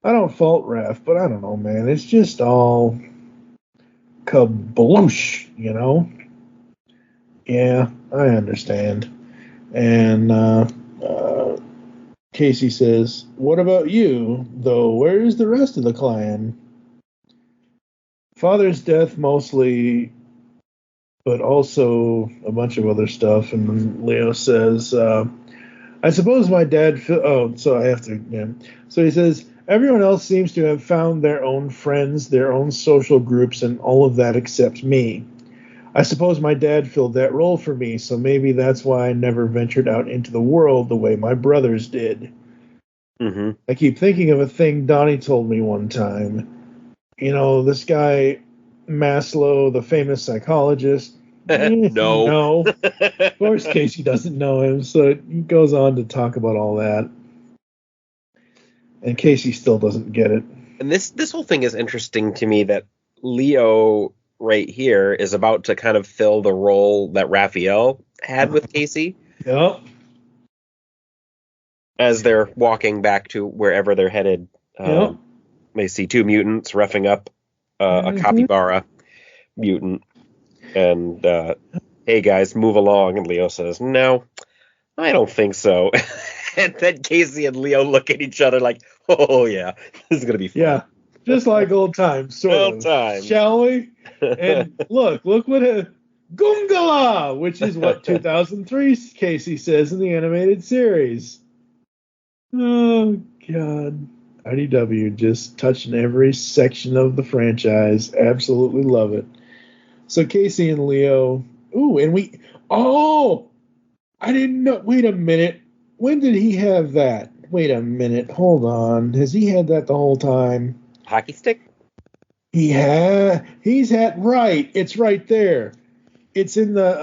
I don't fault Raph, but I don't know, man. It's just all kabloosh, you know? Yeah, I understand. And Casey says, what about you, though? Where's the rest of the clan? Father's death mostly, but also a bunch of other stuff. And Leo says, I suppose my dad... so I have to... Yeah. So he says, everyone else seems to have found their own friends, their own social groups, and all of that except me. I suppose my dad filled that role for me, so maybe that's why I never ventured out into the world the way my brothers did. Mm-hmm. I keep thinking of a thing Donnie told me one time. You know, this guy, Maslow, the famous psychologist. No. No. Of course Casey doesn't know him, so he goes on to talk about all that. And Casey still doesn't get it. And this whole thing is interesting to me that Leo right here is about to kind of fill the role that Raphael had with Casey. Yep. As they're walking back to wherever they're headed. Yep. They see two mutants roughing up a capybara mutant. And, hey guys, move along. And Leo says, no, I don't think so. And then Casey and Leo look at each other like, oh yeah, this is going to be fun. Yeah, just like old times, sort Old of. times. Shall we? And look what a Gungala, which is what 2003 Casey says in the animated series. Oh, God. IDW just touching every section of the franchise. Absolutely love it. So Casey and Leo. Ooh, and I didn't know. Wait a minute. When did he have that? Wait a minute. Hold on. Has he had that the whole time? Hockey stick? He's had, right. It's right there. It's in the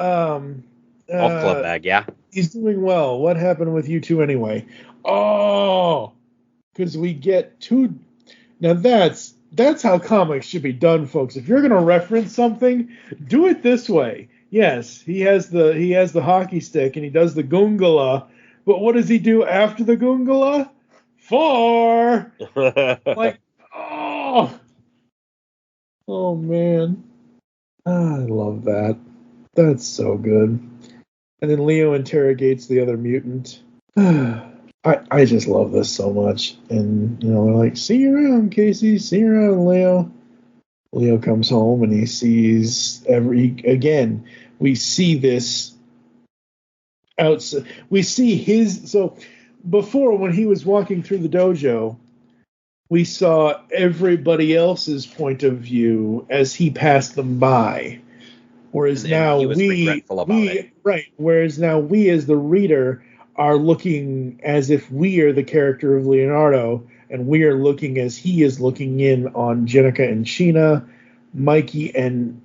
Golf club bag, yeah. He's doing well. What happened with you two anyway? Oh, because we get two. Now that's how comics should be done, folks. If you're gonna reference something, do it this way. Yes, he has the hockey stick and he does the Gungala, but what does he do after the Gungala? Four. Like, oh man, I love that. That's so good. And then Leo interrogates the other mutant. I just love this so much. And, you know, they're like, see you around, Casey. See you around, Leo. Leo comes home and he sees again, we see this outside. We see so before when he was walking through the dojo, we saw everybody else's point of view as he passed them by. Whereas now Whereas now we as the reader are looking as if we are the character of Leonardo, and we are looking as he is looking in on Jenica and Sheena, Mikey, and...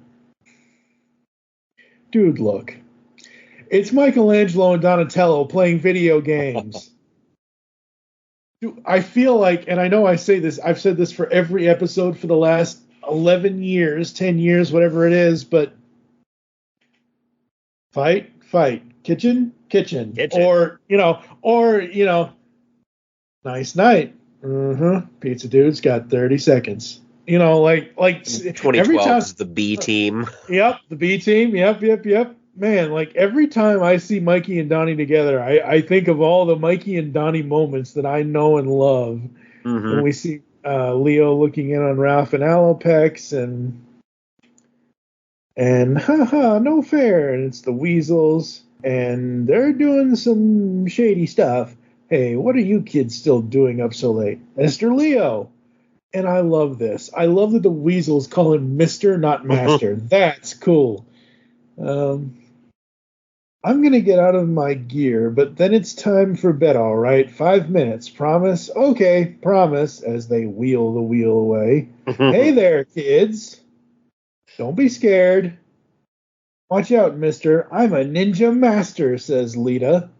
Dude, look. It's Michelangelo and Donatello playing video games. Dude, I feel like, and I know I say this, I've said this for every episode for the last 11 years, 10 years, whatever it is, but fight, kitchen, or, nice night. Pizza dude's got 30 seconds. Like 2012 every time is the B team. Yep, the B team. Yep. Man, like every time I see Mikey and Donnie together, I think of all the Mikey and Donnie moments that I know and love. When we see Leo looking in on Ralph and Alopex and haha, no fair, and it's the Weasels, and they're doing some shady stuff. Hey, what are you kids still doing up so late? Mr. Leo. And I love this. I love that the Weasels call him Mr., not Master. That's cool. I'm going to get out of my gear, but then it's time for bed, all right? 5 minutes. Promise? Okay, promise, as they wheel the wheel away. Hey there, kids. Don't be scared. Watch out, mister. I'm a ninja master, says Lita.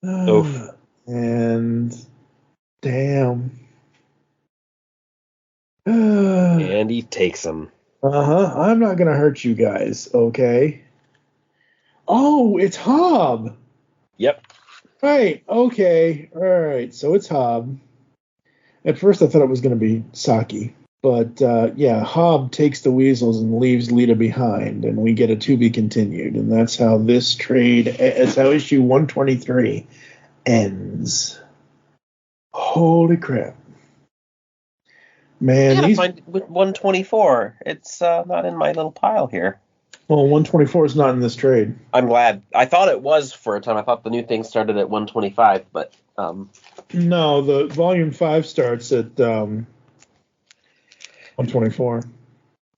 Oof. And damn. And he takes him. I'm not going to hurt you guys, okay? Oh, it's Hob. Yep. Right, okay. All right, so it's Hob. At first I thought it was going to be Saki. But, Hob takes the Weasels and leaves Lita behind, and we get a to be continued. And that's how this trade, that's how issue 123 ends. Holy crap. Man, I gotta find 124. It's not in my little pile here. Well, 124 is not in this trade. I'm glad. I thought it was for a time. I thought the new thing started at 125, but no, the volume 5 starts at 124.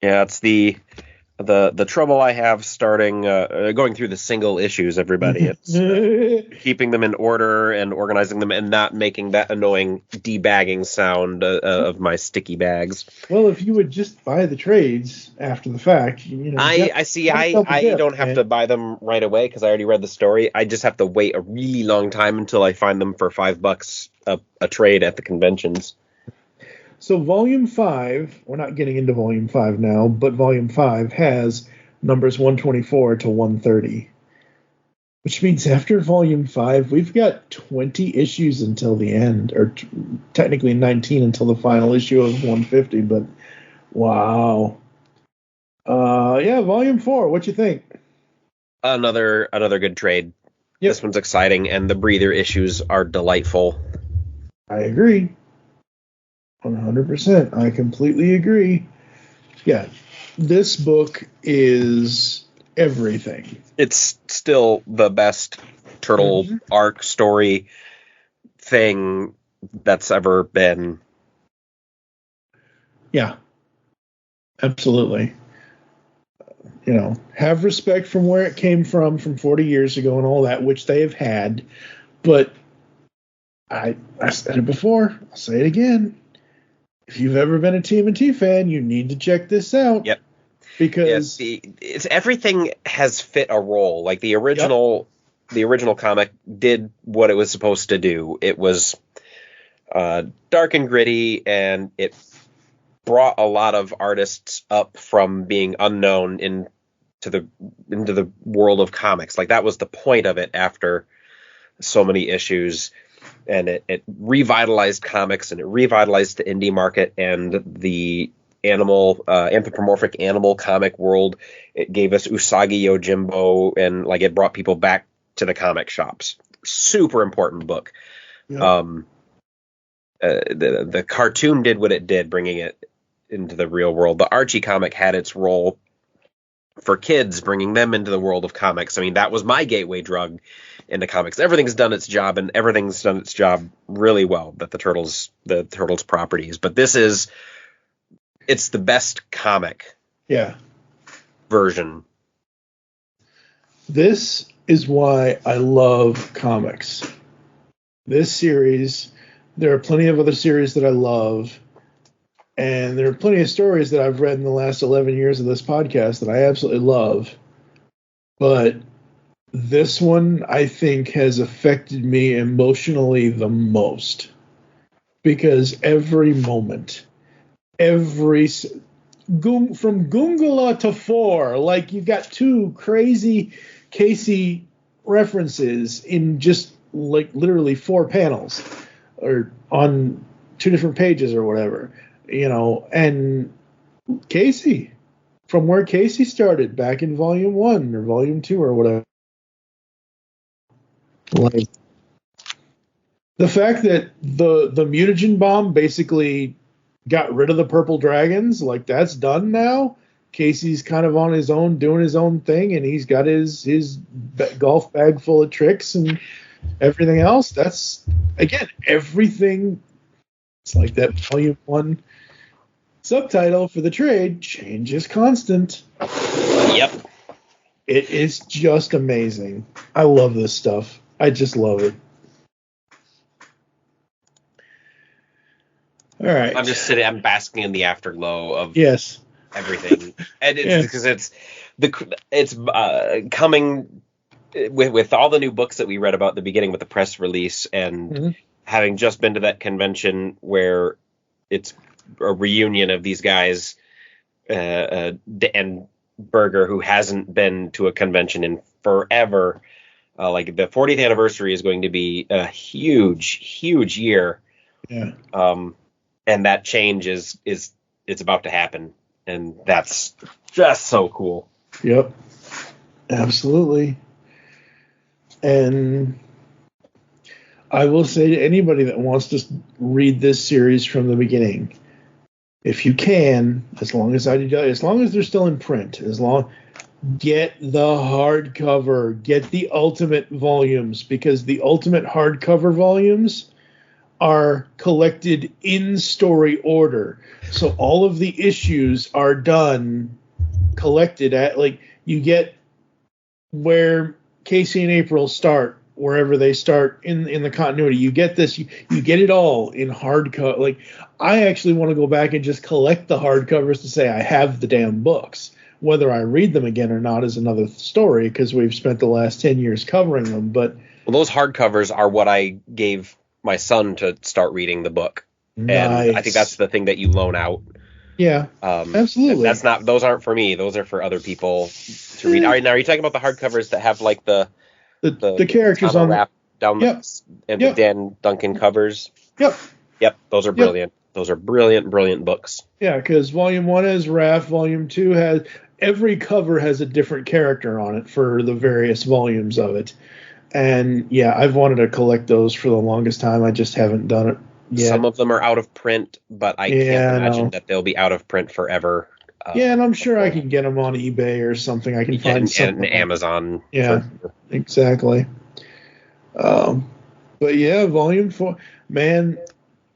Yeah, it's the trouble I have starting going through the single issues, everybody. It's keeping them in order and organizing them and not making that annoying debagging sound of my sticky bags. Well, if you would just buy the trades after the fact, I don't have to buy them right away because I already read the story. I just have to wait a really long time until I find them for $5 a trade at the conventions. So Volume 5, we're not getting into Volume 5 now, but Volume 5 has numbers 124 to 130. Which means after Volume 5, we've got 20 issues until the end, or technically 19 until the final issue of 150, but wow. Volume 4, what you think? Another good trade. Yep. This one's exciting, and the breather issues are delightful. I agree. 100%. I completely agree. Yeah, this book is everything. It's still the best turtle arc story thing that's ever been. Yeah, absolutely. Have respect from where it came from 40 years ago and all that, which they have had. But I said it before. I'll say it again. If you've ever been a TMNT fan, you need to check this out. Yep. Because it's everything has fit a role. Like the original comic did what it was supposed to do. It was dark and gritty, and it brought a lot of artists up from being unknown into the world of comics. Like that was the point of it after so many issues. And it revitalized comics, and it revitalized the indie market and the anthropomorphic animal comic world. It gave us Usagi Yojimbo, and it brought people back to the comic shops. Super important book. Yeah. The cartoon did what it did, bringing it into the real world. The Archie comic had its role for kids, bringing them into the world of comics. I mean, that was my gateway drug into comics. Everything's done its job, and everything's done its job really well, that the Turtles properties. But it's the best comic version. This is why I love comics. This series, there are plenty of other series that I love, and there are plenty of stories that I've read in the last 11 years of this podcast that I absolutely love. But this one, I think, has affected me emotionally the most. because every moment, from Gungula to 4, like you got two crazy Casey references in just like literally 4 panels or on 2 different pages or whatever, and Casey, from where Casey started back in Volume 1 or Volume 2 or whatever. Like, the fact that the mutagen bomb basically got rid of the purple dragons, like that's done now. Casey's kind of on his own, doing his own thing, and he's got his golf bag full of tricks and everything else. That's, again, everything. It's like that Volume 1 subtitle for the trade, change is constant. Yep. It is just amazing. I love this stuff. I just love it. All right. I'm basking in the afterglow of everything. And it's because it's coming with all the new books that we read about at the beginning with the press release, and having just been to that convention where it's a reunion of these guys, and Berger, who hasn't been to a convention in forever. Like the 40th anniversary is going to be a huge year. Yeah. And that change it's about to happen, and that's just so cool. Yep. Absolutely. And I will say to anybody that wants to read this series from the beginning, if you can, as long as they're still in print, get the hardcover, get the ultimate volumes, because the ultimate hardcover volumes are collected in story order. So all of the issues are done, collected at, like, you get where Casey and April start, wherever they start in the continuity. You get this, you get it all in hardcover. Like, I actually want to go back and just collect the hardcovers to say I have the damn books. Whether I read them again or not is another story, because we've spent the last 10 years covering them. But those hardcovers are what I gave my son to start reading the book. Nice. And I think that's the thing that you loan out. Yeah, absolutely. Those aren't for me. Those are for other people to read. All right, now are you talking about the hardcovers that have like the characters on wrap down the Dan Duncan covers? Yep. Those are brilliant. Those are brilliant books. Yeah, because Volume 1 has Raph, Volume 2 has, every cover has a different character on it for the various volumes of it. And yeah, I've wanted to collect those for the longest time. I just haven't done it yet. Some of them are out of print, but I can't imagine that they'll be out of print forever. And I'm sure I can get them on eBay or something. I can find something. And Amazon. Yeah, exactly. But yeah, Volume 4, man,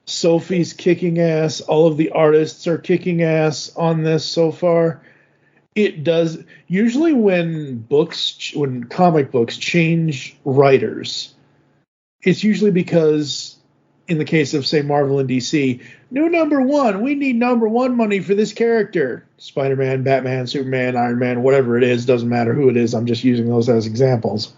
Sophie's kicking ass. All of the artists are kicking ass on this so far. It does. Usually when comic books change writers, it's usually because, in the case of, say, Marvel and DC, new number 1, we need number 1 money for this character. Spider-Man, Batman, Superman, Iron Man, whatever it is, doesn't matter who it is. I'm just using those as examples.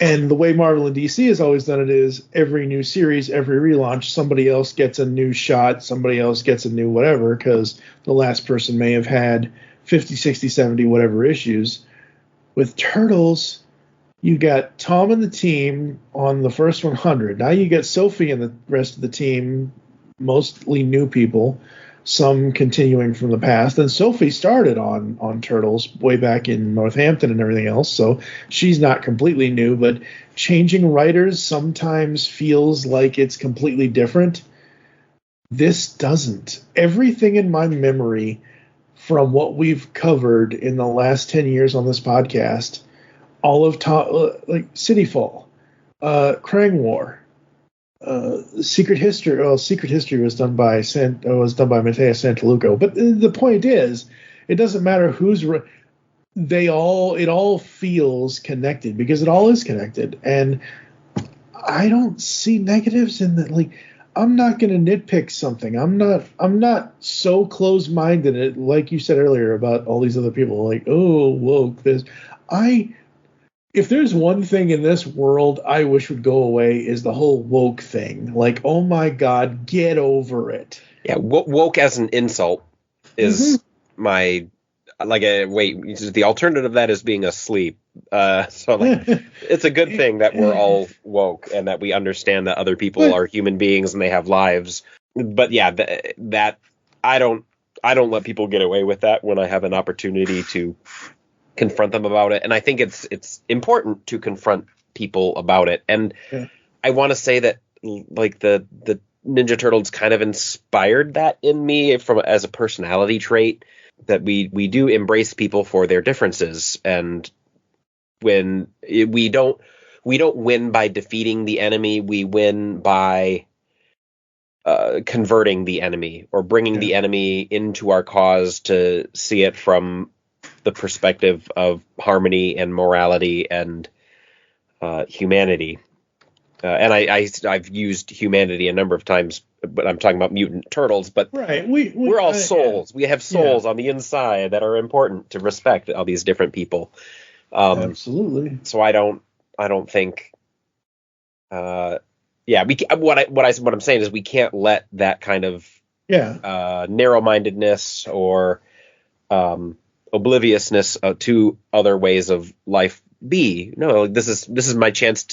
And the way Marvel and DC has always done it is every new series, every relaunch, somebody else gets a new shot, somebody else gets a new whatever, because the last person may have had 50, 60, 70, whatever issues. With Turtles, you got Tom and the team on the first 100. Now you got Sophie and the rest of the team, mostly new people, some continuing from the past. And Sophie started on Turtles way back in Northampton and everything else, so she's not completely new, but changing writers sometimes feels like it's completely different. This doesn't. Everything in my memory from what we've covered in the last 10 years on this podcast, all of like Cityfall, Krang War, Secret History. Well, Secret History was done by Matteo Santaluco. But the point is, it doesn't matter it all feels connected, because it all is connected. And I don't see negatives in that. Like, I'm not going to nitpick something. I'm not so close-minded, like you said earlier about all these other people. Like, oh, woke this. if there's one thing in this world I wish would go away is the whole woke thing. Like, oh my God, get over it. Yeah, woke as an insult is my the alternative of that is being asleep. So like, it's a good thing that we're all woke and that we understand that other people are human beings and they have lives. But yeah, that I don't let people get away with that when I have an opportunity to confront them about it. And I think it's important to confront people about it. And I want to say that like the Ninja Turtles kind of inspired that in me as a personality trait, that we do embrace people for their differences. And when we don't win by defeating the enemy, we win by converting the enemy or bringing the enemy into our cause to see it from the perspective of harmony and morality and humanity. And I've used humanity a number of times, but I'm talking about mutant turtles. But we're all souls. We have souls on the inside that are important to respect all these different people. Absolutely. So I don't think. What I'm saying is we can't let that kind of narrow-mindedness or obliviousness to other ways of life be. No, this is my chance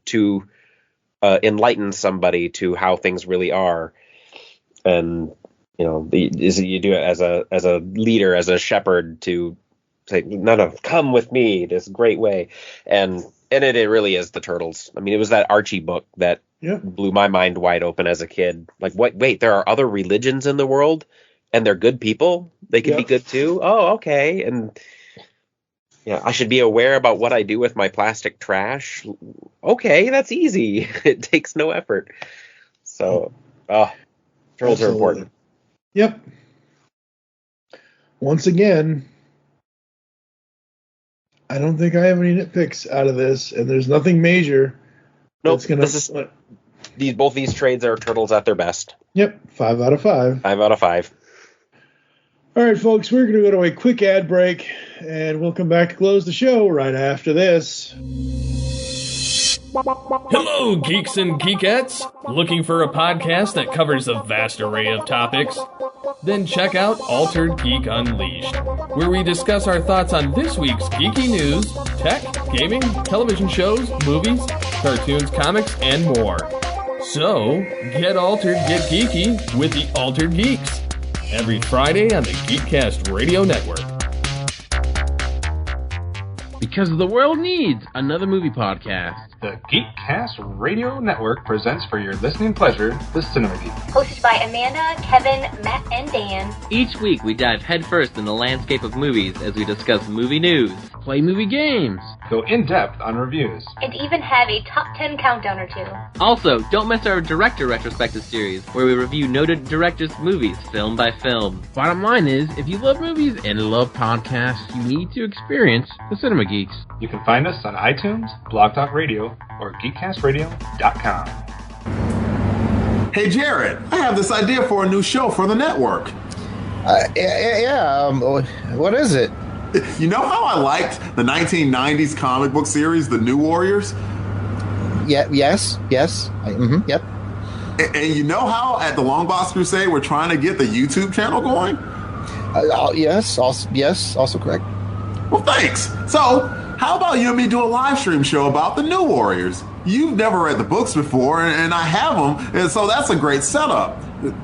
to enlighten somebody to how things really are. And you do it as a leader, as a shepherd, to say, no, come with me this great way. And it really is the Turtles. I mean, it was that Archie book that blew my mind wide open as a kid. Like, wait, there are other religions in the world and they're good people. They can be good too. Oh, okay. And I should be aware about what I do with my plastic trash. Okay, that's easy. It takes no effort. So, Turtles are important. Yep. Once again, I don't think I have any nitpicks out of this, and there's nothing major. Nope. Both these trades are Turtles at their best. Yep, 5 out of 5. 5 out of 5. All right, folks, we're going to go to a quick ad break, and we'll come back to close the show right after this. Hello, geeks and geekettes! Looking for a podcast that covers a vast array of topics? Then check out Altered Geek Unleashed, where we discuss our thoughts on this week's geeky news, tech, gaming, television shows, movies, cartoons, comics, and more. So, get altered, get geeky with the Altered Geeks. Every Friday on the Geekcast Radio Network. Because the world needs another movie podcast. The Geekcast Radio Network presents for your listening pleasure the Cinema Geek. Hosted by Amanda, Kevin, Matt, and Dan. Each week we dive headfirst in the landscape of movies as we discuss movie news, play movie games, go in-depth on reviews, and even have a top 10 countdown or two. Also, don't miss our director retrospective series, where we review noted directors' movies film by film. Bottom line is, if you love movies and love podcasts, you need to experience the Cinema Geeks. You can find us on iTunes, Blog Talk Radio, or GeekCastRadio.com. Hey Jared, I have this idea for a new show for the network. What is it? You know how I liked the 1990s comic book series, The New Warriors? Yes. Yep. And you know how at the Long Box Crusade we're trying to get the YouTube channel going? Yes, also correct. Well, thanks. So, how about you and me do a live stream show about the New Warriors? You've never read the books before, and I have them, and so that's a great setup.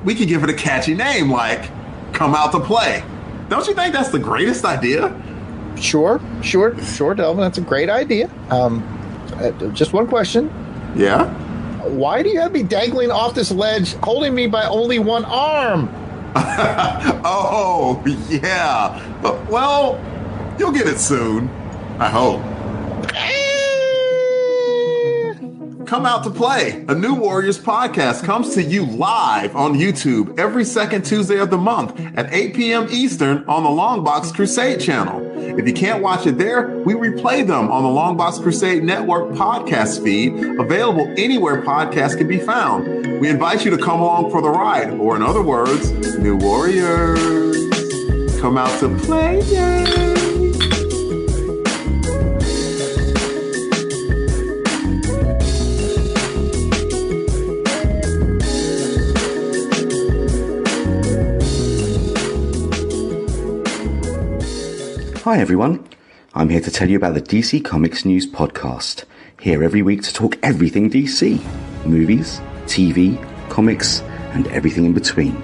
We could give it a catchy name like Come Out to Play. Don't you think that's the greatest idea? Sure, Delvin. That's a great idea. Just one question. Yeah? Why do you have me dangling off this ledge, holding me by only one arm? Oh, yeah. Well, you'll get it soon. I hope. Come Out to Play, a New Warriors podcast, comes to you live on YouTube every second Tuesday of the month at 8 p.m. Eastern on the Longbox Crusade channel. If you can't watch it there, we replay them on the Longbox Crusade Network podcast feed, available anywhere podcasts can be found. We invite you to come along for the ride, or in other words, New Warriors, come out to play. Hi everyone, I'm here to tell you about the DC Comics News Podcast. Here every week to talk everything DC. Movies, TV, comics, and everything in between.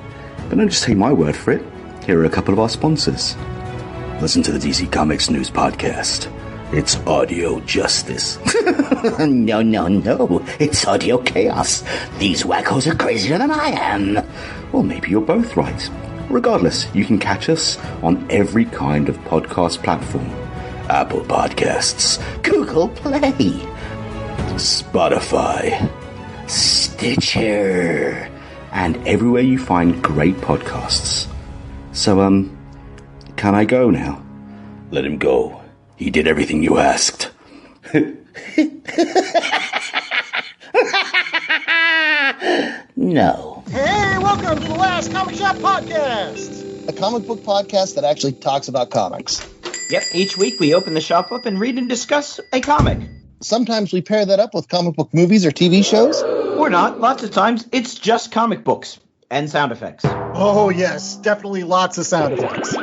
But don't just take my word for it. Here are a couple of our sponsors. Listen to the DC Comics News Podcast. It's audio justice. No. It's audio chaos. These wackos are crazier than I am. Well, maybe you're both right. Regardless, you can catch us on every kind of podcast platform. Apple Podcasts, Google Play, Spotify, Stitcher, and everywhere you find great podcasts. So, can I go now? Let him go. He did everything you asked. No. Hey, welcome to the Last Comic Shop Podcast, a comic book podcast that actually talks about comics. Yep, each week we open the shop up and read and discuss a comic. Sometimes we pair that up with comic book movies or TV shows. Or not. Lots of times it's just comic books and sound effects. Oh, yes, definitely lots of sound effects.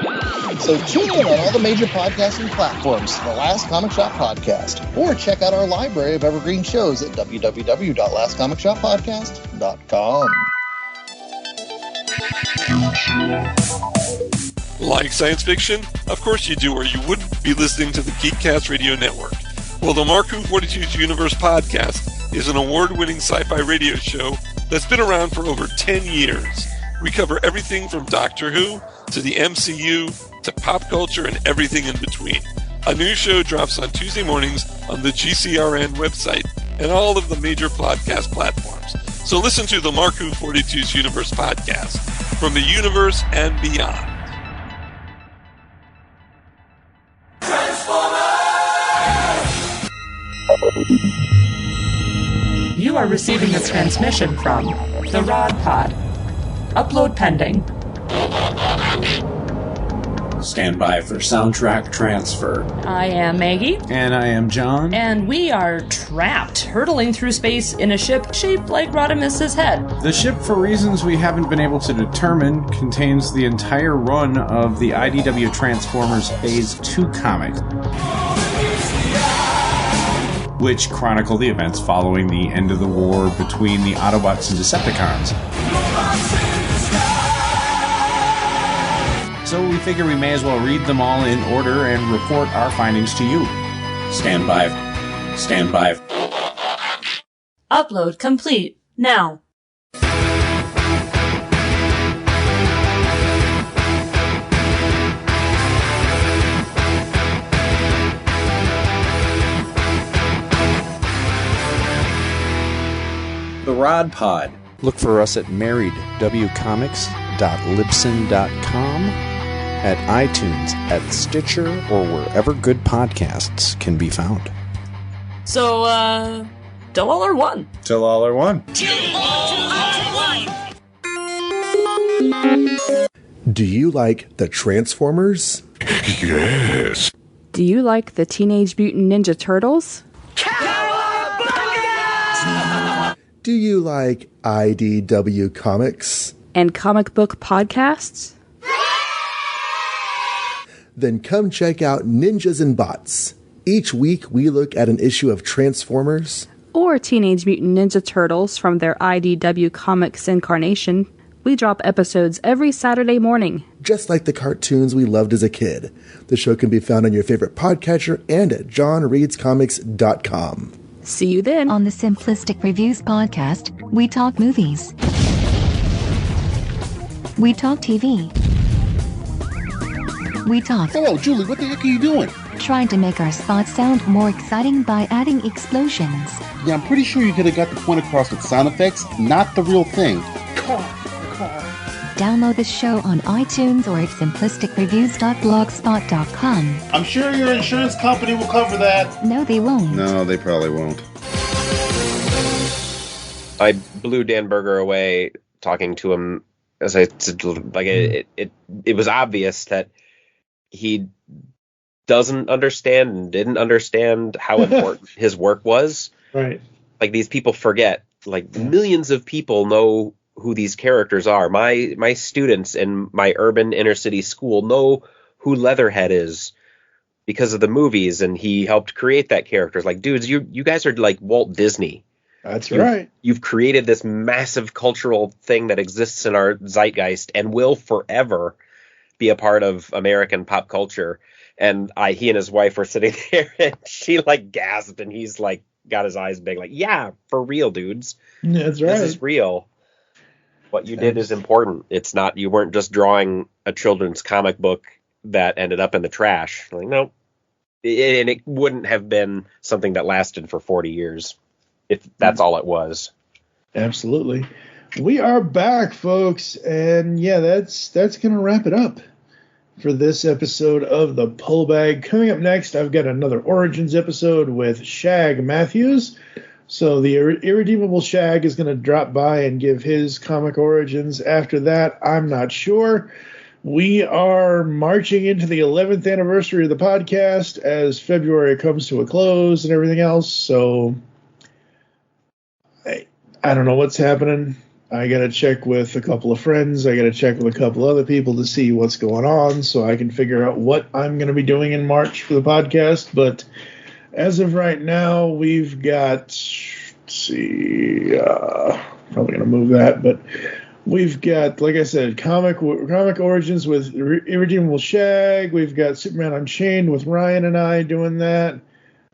So tune in on all the major podcasting platforms for the Last Comic Shop Podcast, or check out our library of evergreen shows at www.lastcomicshoppodcast.com. Like science fiction? Of course you do, or you wouldn't be listening to the Geekcast Radio Network. Well, the Mark 42's Universe Podcast is an award-winning sci-fi radio show that's been around for over 10 years. We cover everything from Doctor Who to the MCU to pop culture and everything in between. A new show drops on Tuesday mornings on the GCRN website and all of the major podcast platforms. So listen to the Mark 42's Universe Podcast from the universe and beyond. You are receiving a transmission from the Rod Pod. Upload pending. Stand by for soundtrack transfer. I am Maggie. And I am John. And we are trapped, hurtling through space in a ship shaped like Rodimus's head. The ship, for reasons we haven't been able to determine, contains the entire run of the IDW Transformers Phase 2 comic, which chronicle the events following the end of the war between the Autobots and Decepticons. So we figure we may as well read them all in order and report our findings to you. Stand by. Stand by. Upload complete. Now. The Rod Pod. Look for us at marriedwcomics.libsyn.com, at iTunes, at Stitcher, or wherever good podcasts can be found. So, till all are one. Till all are one. Do you like the Transformers? Yes. Do you like the Teenage Mutant Ninja Turtles? Do you like IDW Comics? And comic book podcasts? Then come check out Ninjas and Bots. Each week we look at an issue of Transformers or Teenage Mutant Ninja Turtles from their IDW Comics incarnation. We drop episodes every Saturday morning. Just like the cartoons we loved as a kid. The show can be found on your favorite podcatcher and at johnreadscomics.com. See you then. On the Simplistic Reviews podcast, we talk movies. We talk TV. We talk... Hello, Julie, what the heck are you doing? Trying to make our spots sound more exciting by adding explosions. Yeah, I'm pretty sure you could have got the point across with sound effects, not the real thing. Car. Download the show on iTunes or at simplisticreviews.blogspot.com. I'm sure your insurance company will cover that. No, they won't. No, they probably won't. I blew Dan Berger away talking to him, as I said, like it was obvious that he doesn't understand and didn't understand how important his work was. Right. Like, these people forget. Like, millions of people know who these characters are. My students in my urban inner city school know who Leatherhead is. because of the movies, and he helped create that character. It's like, dudes, you guys are like Walt Disney. That's right. You've created this massive cultural thing that exists in our zeitgeist and will forever be a part of American pop culture. And he and his wife were sitting there, and she like gasped, and he's like got his eyes big, like, yeah, for real, dudes. That's right. This is real. What you did is important. It's not, you weren't just drawing a children's comic book that ended up in the trash. Like, no. And it wouldn't have been something that lasted for 40 years if that's all it was. Absolutely. We are back, folks. And yeah, that's going to wrap it up for this episode of the Pull Bag. Coming up next, I've got another Origins episode with Shag Matthews. So the Irredeemable Shag is going to drop by and give his comic origins. After that, I'm not sure. We are marching into the 11th anniversary of the podcast as February comes to a close and everything else. So I don't know what's happening. I got to check with a couple of friends. I got to check with a couple other people to see what's going on so I can figure out what I'm going to be doing in March for the podcast. But as of right now, we've got, let's see, probably going to move that, but we've got, like I said, comic origins with Irredeemable Shag. We've got Superman Unchained with Ryan and I doing that.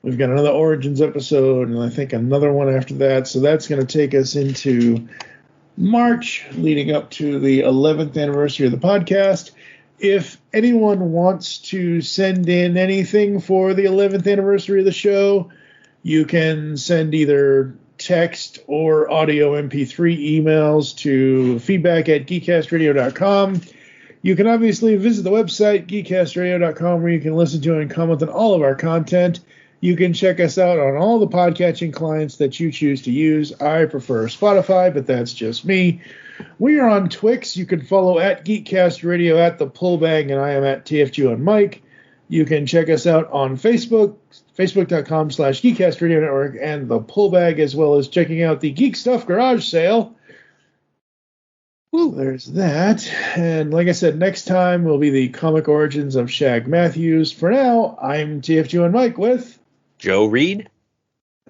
We've got another Origins episode, and I think another one after that. So that's going to take us into March, leading up to the 11th anniversary of the podcast. If anyone wants to send in anything for the 11th anniversary of the show, you can send either text or audio MP3 emails to feedback@geekcastradio.com. You can obviously visit the website, geekcastradio.com, where you can listen to and comment on all of our content. You can check us out on all the podcatching clients that you choose to use. I prefer Spotify, but that's just me. We are on Twix. You can follow at Geekcast Radio at The Pullbag, and I am at TFG on Mike. You can check us out on Facebook, facebook.com/Geekcast Radio Network, and The Pullbag, as well as checking out the Geek Stuff Garage Sale. Well, there's that. And like I said, next time will be the comic origins of Shag Matthews. For now, I'm TFG on Mike with Joe Reed.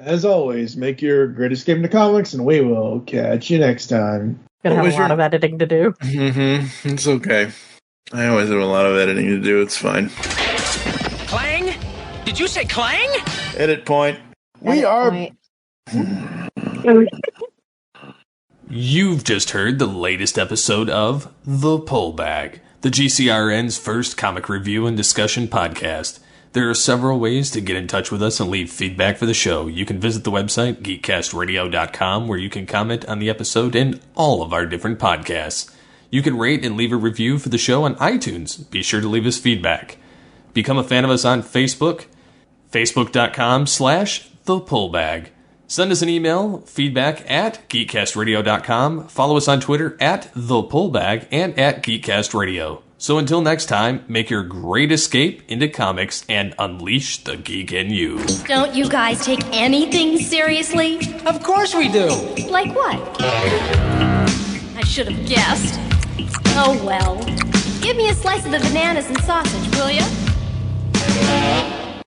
As always, make your great escape into comics, and we will catch you next time. Gonna have a lot of editing to do. Mm-hmm. It's okay. I always have a lot of editing to do. It's fine. Clang? Did you say clang? Edit point. We are... You've just heard the latest episode of The Pull Bag, the GCRN's first comic review and discussion podcast. There are several ways to get in touch with us and leave feedback for the show. You can visit the website, geekcastradio.com, where you can comment on the episode and all of our different podcasts. You can rate and leave a review for the show on iTunes. Be sure to leave us feedback. Become a fan of us on Facebook, facebook.com/thepullbag. Send us an email, feedback@geekcastradio.com. Follow us on Twitter @thepullbag and @geekcastradio. So until next time, make your great escape into comics and unleash the geek in you. Don't you guys take anything seriously? Of course we do. Like what? I should have guessed. Oh well. Give me a slice of the bananas and sausage, will ya?